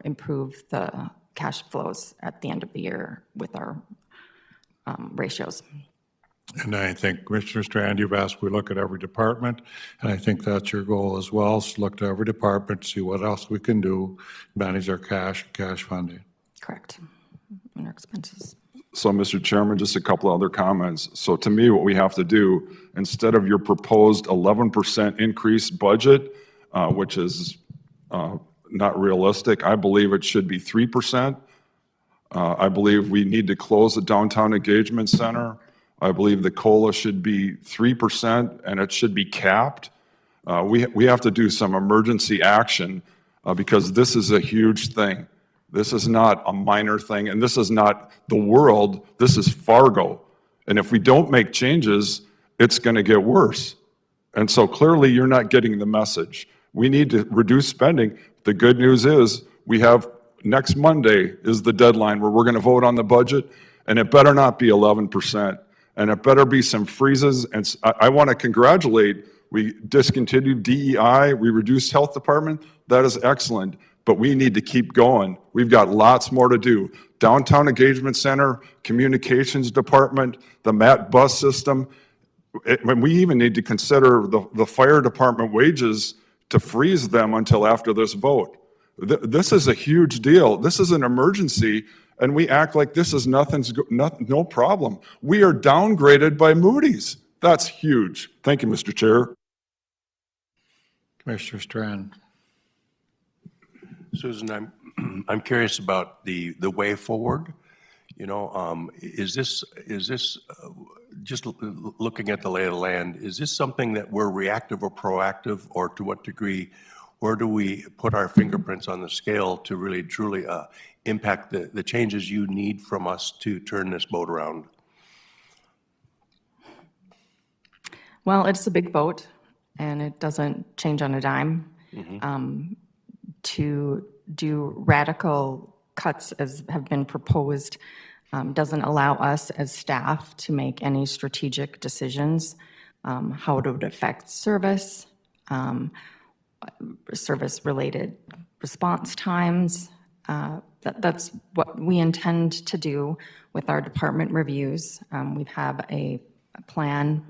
improve the cash flows at the end of the year with our ratios. And I think, Commissioner Strand, you've asked we look at every department, and I think that's your goal as well, is to look to every department, see what else we can do, manage our cash funding. Correct. And our expenses. So, Mr. Chairman, just a couple other comments. So to me, what we have to do, instead of your proposed 11% increased budget, which is not realistic, I believe it should be 3%. I believe we need to close the Downtown Engagement Center. I believe the COLA should be 3%, and it should be capped. We have to do some emergency action because this is a huge thing. This is not a minor thing, and this is not the world. This is Fargo. And if we don't make changes, it's going to get worse. And so clearly, you're not getting the message. We need to reduce spending. The good news is we have next Monday is the deadline where we're going to vote on the budget, and it better not be 11%. And it better be some freezes. And I want to congratulate, we discontinued DEI, we reduced health department. That is excellent. But we need to keep going. We've got lots more to do. Downtown Engagement Center, Communications Department, the MAT bus system. We even need to consider the fire department wages to freeze them until after this vote. This is a huge deal. This is an emergency, and we act like this is no problem. We are downgraded by Moody's. That's huge. Thank you, Mr. Chair. Commissioner Strand. Susan, I'm curious about the way forward. Is this just looking at the lay of the land? Is this something that we're reactive or proactive, or to what degree? Where do we put our fingerprints on the scale to really truly impact the changes you need from us to turn this boat around? Well, it's a big boat, and it doesn't change on a dime. To do radical cuts, as have been proposed, doesn't allow us as staff to make any strategic decisions, how it would affect service, service-related response times. That's what we intend to do with our department reviews. We have a plan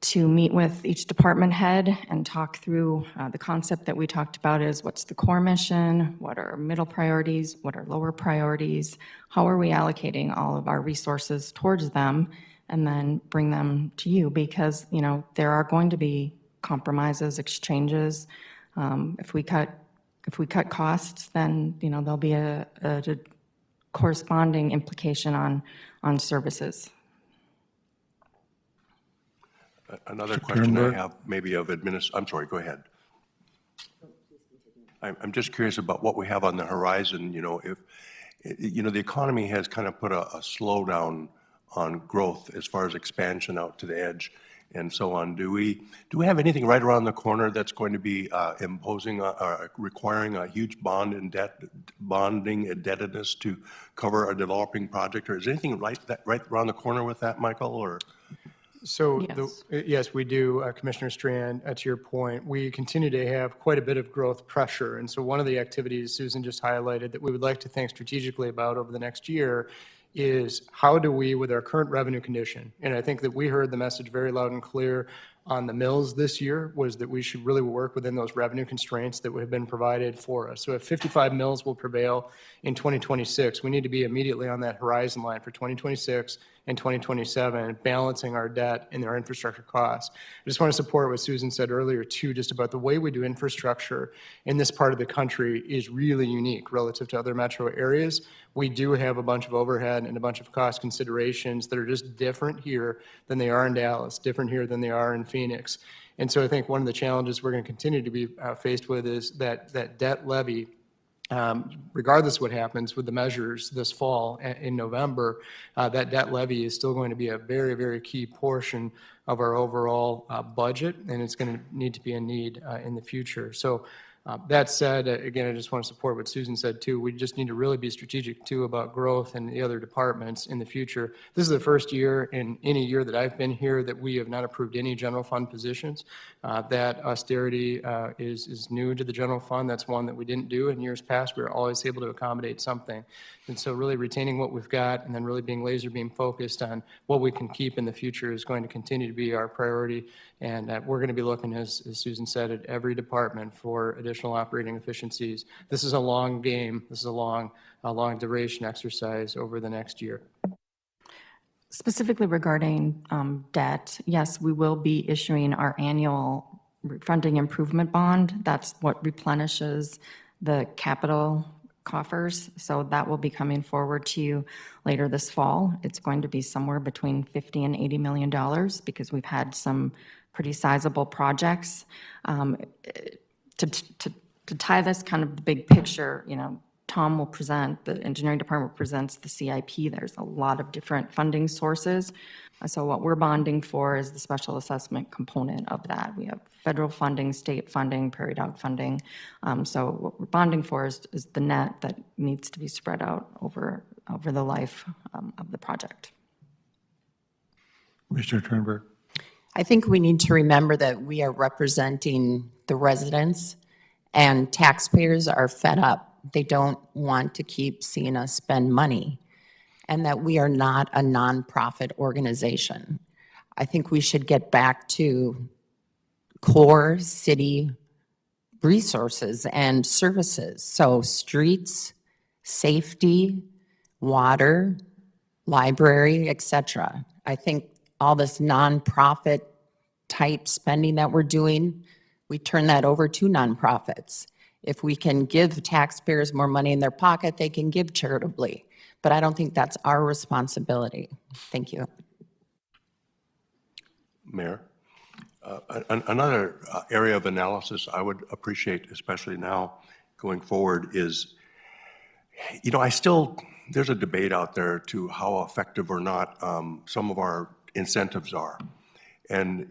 to meet with each department head and talk through the concept that we talked about is what's the core mission, what are middle priorities, what are lower priorities, how are we allocating all of our resources towards them, and then bring them to you, because there are going to be compromises, exchanges. If we cut costs, then there'll be a corresponding implication on services. Another question I have, maybe of I'm sorry, go ahead. I'm just curious about what we have on the horizon. If the economy has kind of put a slowdown on growth as far as expansion out to the edge. and so on. Do we have anything right around the corner that's going to be imposing, requiring a huge bonding indebtedness to cover a developing project? Or is anything right around the corner with that, Michael, or? So, Yes. yes, we do, Commissioner Strand, to your point, we continue to have quite a bit of growth pressure. And so one of the activities Susan just highlighted that we would like to think strategically about over the next year is how do we, with our current revenue condition, and I think that we heard the message very loud and clear on the mills this year, was that we should really work within those revenue constraints that have been provided for us. So if 55 mills will prevail in 2026, we need to be immediately on that horizon line for 2026 and 2027, balancing our debt and our infrastructure costs. I just want to support what Susan said earlier, too, just about the way we do infrastructure in this part of the country is really unique relative to other metro areas. We do have a bunch of overhead and a bunch of cost considerations that are just different here than they are in Dallas, different here than they are in Phoenix. And so I think one of the challenges we're going to continue to be faced with is that debt levy, regardless of what happens with the measures this fall in November, that debt levy is still going to be a very, very key portion of our overall budget, and it's going to need to be a need in the future. So that said, again, I just want to support what Susan said, too. We just need to really be strategic, too, about growth in the other departments in the future. This is the first year in any year that I've been here that we have not approved any general fund positions. That austerity is new to the general fund. That's one that we didn't do in years past. We were always able to accommodate something. And so really retaining what we've got and then really being laser beam focused on what we can keep in the future is going to continue to be our priority. And we're going to be looking, as Susan said, at every department for additional operating efficiencies. This is a long game. This is a long duration exercise over the next year. Specifically regarding debt, yes, we will be issuing our annual funding improvement bond. That's what replenishes the capital coffers. So that will be coming forward to you later this fall. It's going to be somewhere between $50 and $80 million because we've had some pretty sizable projects. To tie this kind of the big picture, Tom will present, the engineering department presents the CIP. There's a lot of different funding sources. So what we're bonding for is the special assessment component of that. We have federal funding, state funding, prairie dog funding. So what we're bonding for is the net that needs to be spread out over the life of the project. Commissioner Turnberg. I think we need to remember that we are representing the residents, and taxpayers are fed up. They don't want to keep seeing us spend money, and that we are not a nonprofit organization. I think we should get back to core city resources and services. So streets, safety, water, library, etc. I think all this nonprofit type spending that we're doing, we turn that over to nonprofits. If we can give taxpayers more money in their pocket, they can give charitably. But I don't think that's our responsibility. Thank you. Mayor, another area of analysis I would appreciate, especially now going forward, is, there's a debate out there to how effective or not some of our incentives are. And,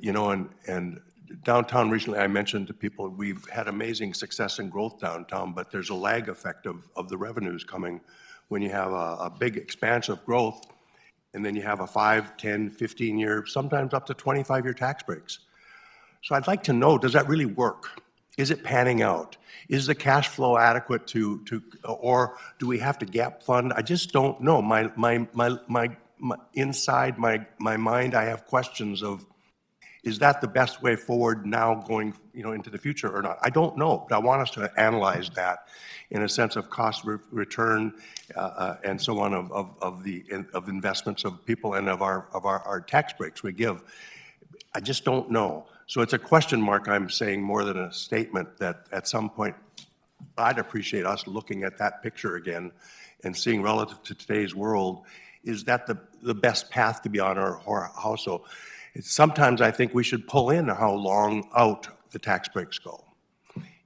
and downtown recently, I mentioned to people, we've had amazing success and growth downtown, but there's a lag effect of the revenues coming when you have a big expanse of growth, and then you have a 5, 10, 15-year, sometimes up to 25-year tax breaks. So I'd like to know, does that really work? Is it panning out? Is the cash flow adequate or do we have to gap fund? I just don't know. Inside my mind, I have questions of, is that the best way forward now going, into the future or not? I don't know, but I want us to analyze that in a sense of cost return and so on of investments of people and of our tax breaks we give. I just don't know. So it's a question mark, I'm saying, more than a statement, that at some point I'd appreciate us looking at that picture again and seeing relative to today's world, is that the best path to be on our house? So sometimes I think we should pull in how long out the tax breaks go.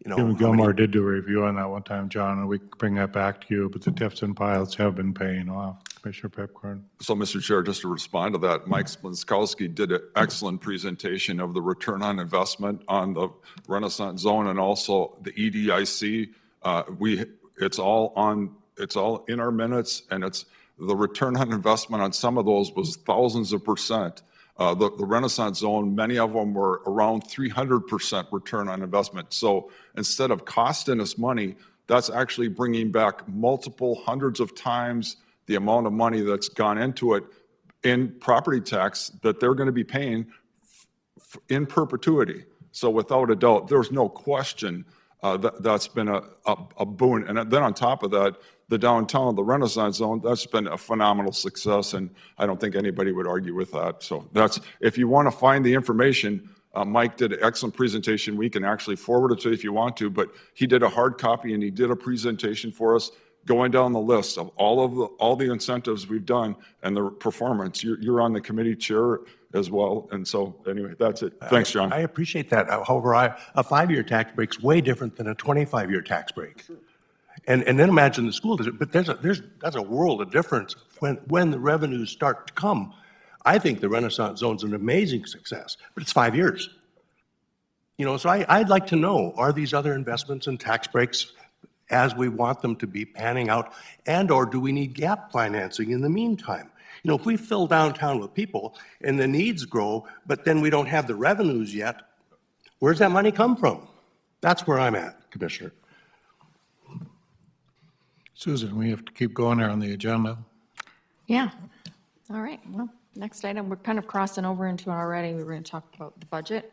Jim Gilmore did do a review on that one time, John, and we can bring that back to you, but the tips and pilots have been paying off. Commissioner Pepcorn. So, Mr. Chair, just to respond to that, Mike Splinskowski did an excellent presentation of the return on investment on the Renaissance Zone and also the EDIC. It's all in our minutes, and it's the return on investment on some of those was thousands of percent. The Renaissance Zone, many of them were around 300% return on investment. So instead of costing us money, that's actually bringing back multiple hundreds of times the amount of money that's gone into it in property tax that they're going to be paying in perpetuity. So without a doubt, there's no question that's been a boon. And then on top of that, the downtown, the Renaissance Zone, that's been a phenomenal success, and I don't think anybody would argue with that. So that's, if you want to find the information, Mike did an excellent presentation. We can actually forward it to you if you want to, but he did a hard copy and he did a presentation for us going down the list of all the incentives we've done and the performance. You're on the committee chair as well, and so anyway, that's it. Thanks, John. I appreciate that. However, a 5-year tax break's way different than a 25-year tax break. And then imagine the school district, but that's a world of difference when the revenues start to come. I think the Renaissance Zone's an amazing success, but it's 5 years. You know, so I'd like to know, are these other investments and tax breaks as we want them to be panning out, and or do we need gap financing in the meantime? You know, if we fill downtown with people and the needs grow, but then we don't have the revenues yet, where's that money come from? That's where I'm at, Commissioner. Susan, we have to keep going there on the agenda. Yeah. All right. Well, next item, we're kind of crossing over into it already. We were going to talk about the budget.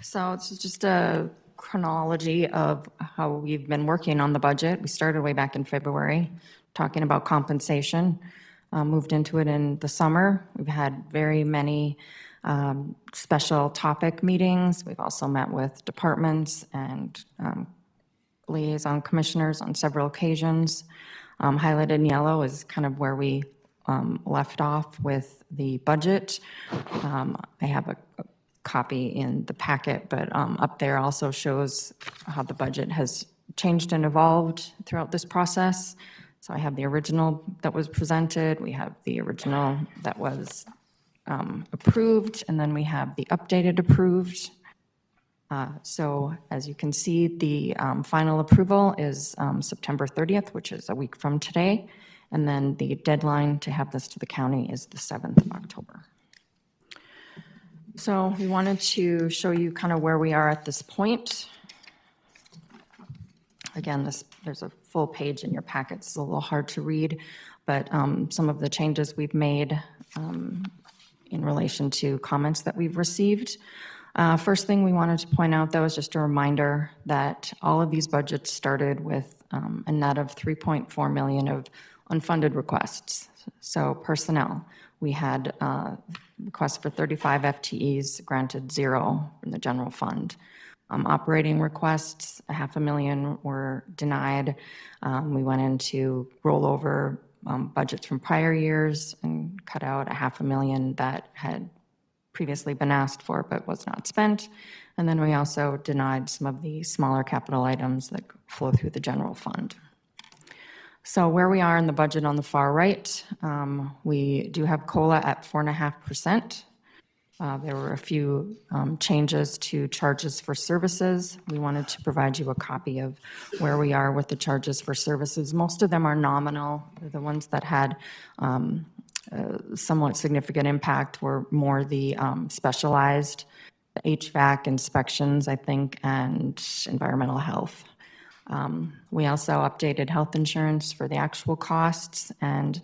So it's just a chronology of how we've been working on the budget. We started way back in February, talking about compensation, moved into it in the summer. We've had very many special topic meetings. We've also met with departments and liaison commissioners on several occasions. Highlighted in yellow is kind of where we left off with the budget. I have a copy in the packet, but up there also shows how the budget has changed and evolved throughout this process. So I have the original that was presented, we have the original that was approved, and then we have the updated approved. So as you can see, the final approval is September 30th, which is a week from today. And then the deadline to have this to the county is the 7th of October. So we wanted to show you kind of where we are at this point. Again, there's a full page in your packet. It's a little hard to read, but some of the changes we've made in relation to comments that we've received. First thing we wanted to point out, though, is just a reminder that all of these budgets started with a net of $3.4 million of unfunded requests. So personnel, we had requests for 35 FTEs, granted 0 from the general fund. Operating requests, $500,000 were denied. We went into rollover budgets from prior years and cut out $500,000 that had previously been asked for but was not spent. And then we also denied some of the smaller capital items that flow through the general fund. So where we are in the budget on the far right, we do have COLA at 4.5%. There were a few changes to charges for services. We wanted to provide you a copy of where we are with the charges for services. Most of them are nominal. The ones that had somewhat significant impact were more the specialized HVAC inspections, I think, and environmental health. We also updated health insurance for the actual costs and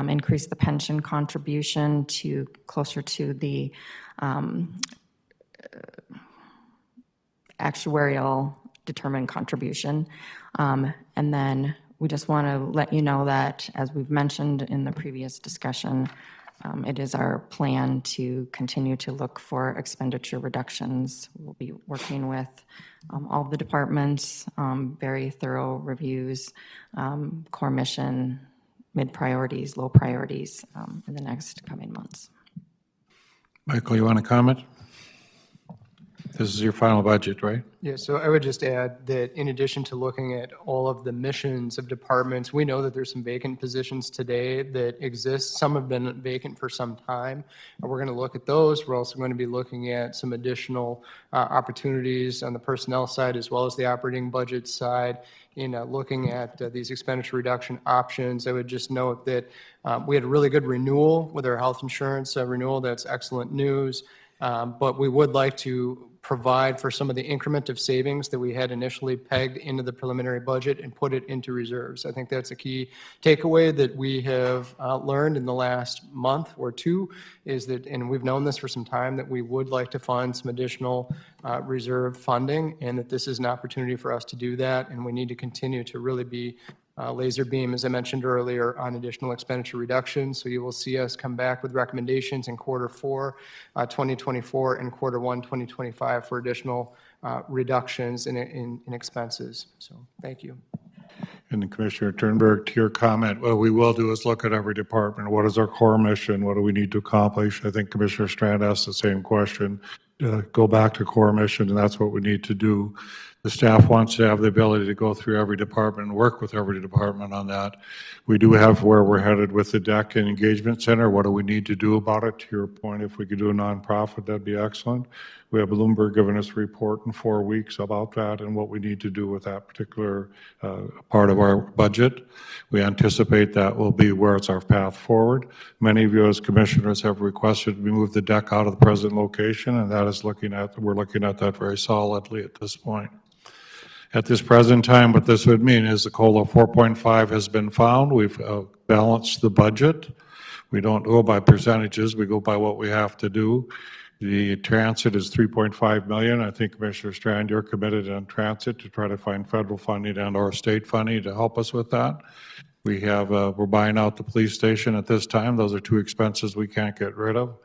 increased the pension contribution to closer to the actuarial determined contribution. And then we just want to let you know that, as we've mentioned in the previous discussion, it is our plan to continue to look for expenditure reductions. We'll be working with all the departments, very thorough reviews, core mission, mid priorities, low priorities in the next coming months. Michael, you want to comment? This is your final budget, right? Yeah, so I would just add that in addition to looking at all of the missions of departments, we know that there's some vacant positions today that exist. Some have been vacant for some time. And we're going to look at those. We're also going to be looking at some additional opportunities on the personnel side as well as the operating budget side in looking at these expenditure reduction options. I would just note that we had a really good renewal with our health insurance renewal. That's excellent news. But we would like to provide for some of the increment of savings that we had initially pegged into the preliminary budget and put it into reserves. I think that's a key takeaway that we have learned in the last month or two is that, and we've known this for some time, that we would like to fund some additional reserve funding and that this is an opportunity for us to do that. And we need to continue to really be laser beam, as I mentioned earlier, on additional expenditure reductions. So you will see us come back with recommendations in Q4 2024 and Q1 2025 for additional reductions in expenses. So thank you. And Commissioner Turnberg, to your comment, what we will do is look at every department. What is our core mission? What do we need to accomplish? I think Commissioner Strand asked the same question. Go back to core mission, and that's what we need to do. The staff wants to have the ability to go through every department and work with every department on that. We do have where we're headed with the DEC and Engagement Center. What do we need to do about it? To your point, if we could do a nonprofit, that'd be excellent. We have Bloomberg giving us a report in 4 weeks about that and what we need to do with that particular part of our budget. We anticipate that will be where it's our path forward. Many of you as commissioners have requested we move the DEC out of the present location, and that is we're looking at that very solidly at this point. At this present time, what this would mean is the COLA 4.5 has been found. We've balanced the budget. We don't go by percentages. We go by what we have to do. The transit is 3.5 million. I think Commissioner Strand, you're committed on transit to try to find federal funding and or state funding to help us with that. We have, we're buying out the police station at this time. Those are two expenses we can't get rid of.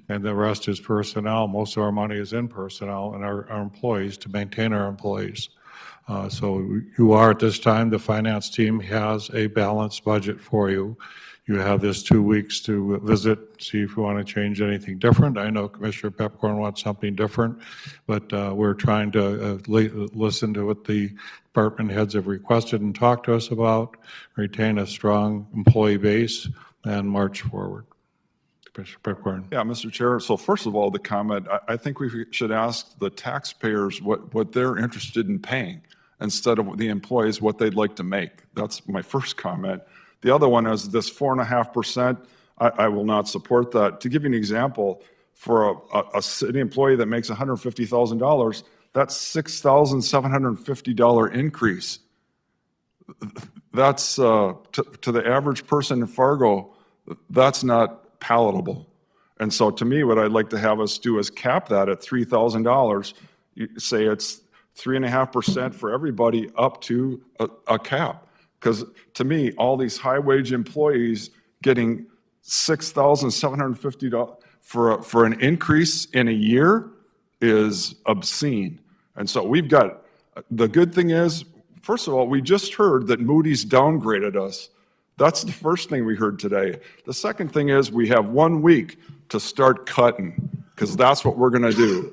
And the rest is personnel. Most of our money is in personnel and our employees to maintain our employees. So you are at this time, the finance team has a balanced budget for you. You have this 2 weeks to visit, see if you want to change anything different. I know Commissioner Pepcorn wants something different, but we're trying to listen to what the department heads have requested and talked to us about, retain a strong employee base, and march forward. Commissioner Pepcorn. Yeah, Mr. Chair. So first of all, the comment, I think we should ask the taxpayers what they're interested in paying instead of the employees what they'd like to make. That's my first comment. The other one is this 4.5%. I will not support that. To give you an example, for a city employee that makes $150,000, that's $6,750 increase. That's to the average person in Fargo, that's not palatable. And so to me, what I'd like to have us do is cap that at $3,000. You say it's 3.5% for everybody up to a cap. Because to me, all these high-wage employees getting $6,750 for an increase in a year is obscene. And so we've got, the good thing is, first of all, we just heard that Moody's downgraded us. That's the first thing we heard today. The second thing is we have 1 week to start cutting, because that's what we're going to do.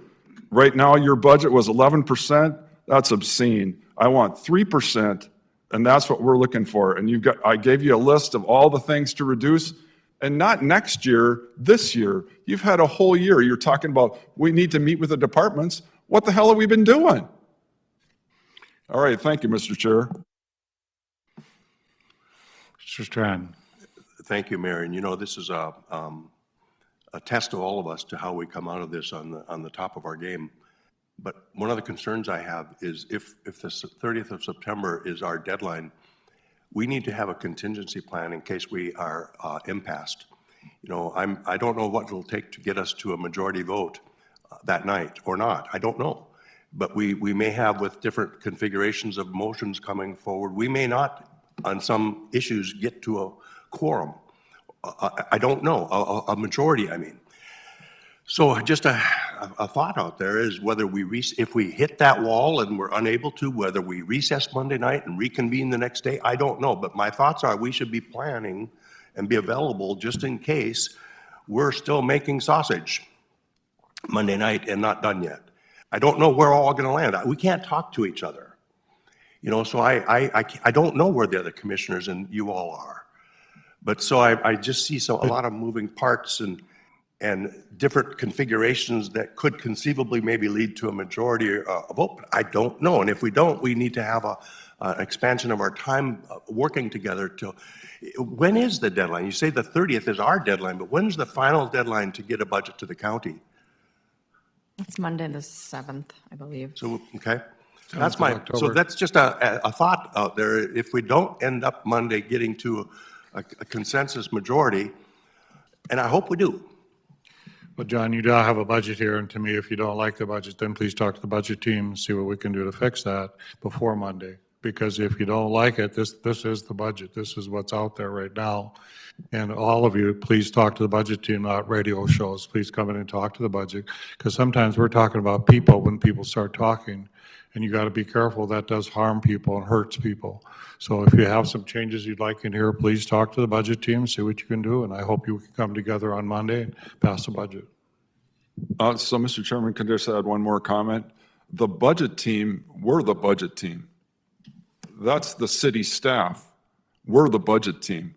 Right now, your budget was 11%. That's obscene. I want 3%. And that's what we're looking for. And I gave you a list of all the things to reduce, and not next year, this year. You've had a whole year. You're talking about we need to meet with the departments. What the hell have we been doing? All right, thank you, Mr. Chair. Mr. Strand. Thank you, Mayor. And you know, this is a test to all of us to how we come out of this on the top of our game. But one of the concerns I have is if the 30th of September is our deadline, we need to have a contingency plan in case we are impassed. You know, I don't know what it'll take to get us to a majority vote that night or not. I don't know. But we may have, with different configurations of motions coming forward, we may not, on some issues, get to a quorum. I don't know, a majority, I mean. So just a thought out there is whether if we hit that wall and we're unable to, whether we recess Monday night and reconvene the next day, I don't know. But my thoughts are we should be planning and be available just in case we're still making sausage Monday night and not done yet. I don't know where we're all going to land. We can't talk to each other. You know, so I don't know where the other commissioners and you all are. But so I just see a lot of moving parts and different configurations that could conceivably maybe lead to a majority vote. But I don't know. And if we don't, we need to have an expansion of our time working together to, when is the deadline? You say the 30th is our deadline, but when's the final deadline to get a budget to the county? It's Monday the 7th, I believe. So, okay. 7th That's of my, October. so that's just a thought out there. If we don't end up Monday getting to a consensus majority, and I hope we do. Well, John, you do have a budget here, and to me, if you don't like the budget, then please talk to the budget team and see what we can do to fix that before Monday. Because if you don't like it, this is the budget. This is what's out there right now. And all of you, please talk to the budget team, not radio shows. Please come in and talk to the budget, because sometimes we're talking about people when people start talking, and you got to be careful. That does harm people and hurts people. So if you have some changes you'd like in here, please talk to the budget team, see what you can do, and I hope you can come together on Monday and pass the budget. So, Mr. Chairman, can I just add one more comment? The budget team, we're the budget team. That's the city staff. We're the budget team.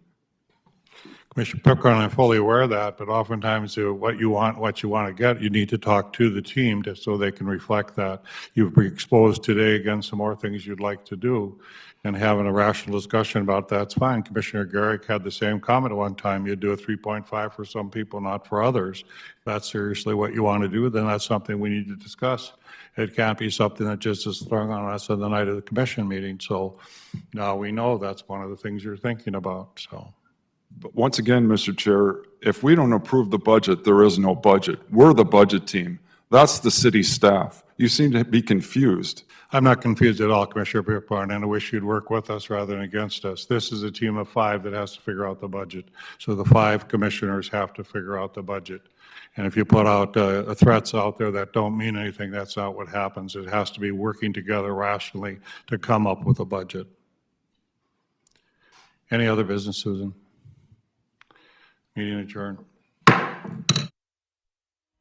Commissioner Pickering, I'm fully aware of that, but oftentimes what you want to get, you need to talk to the team so they can reflect that. You've been exposed today again some more things you'd like to do, and having a rational discussion about that's fine. Commissioner Garrick had the same comment at one time. You'd do a 3.5 for some people, not for others. If that's seriously what you want to do, then that's something we need to discuss. It can't be something that just is thrown on us on the night of the commission meeting. So now we know that's one of the things you're thinking about, so. But once again, Mr. Chair, if we don't approve the budget, there is no budget. We're the budget team. That's the city staff. You seem to be confused. I'm not confused at all, Commissioner Pickering, and I wish you'd work with us rather than against us. This is a team of 5 that has to figure out the budget. So the 5 commissioners have to figure out the budget. And if you put out threats out there that don't mean anything, that's not what happens. It has to be working together rationally to come up with a budget. Any other business, Susan? Meeting adjourned.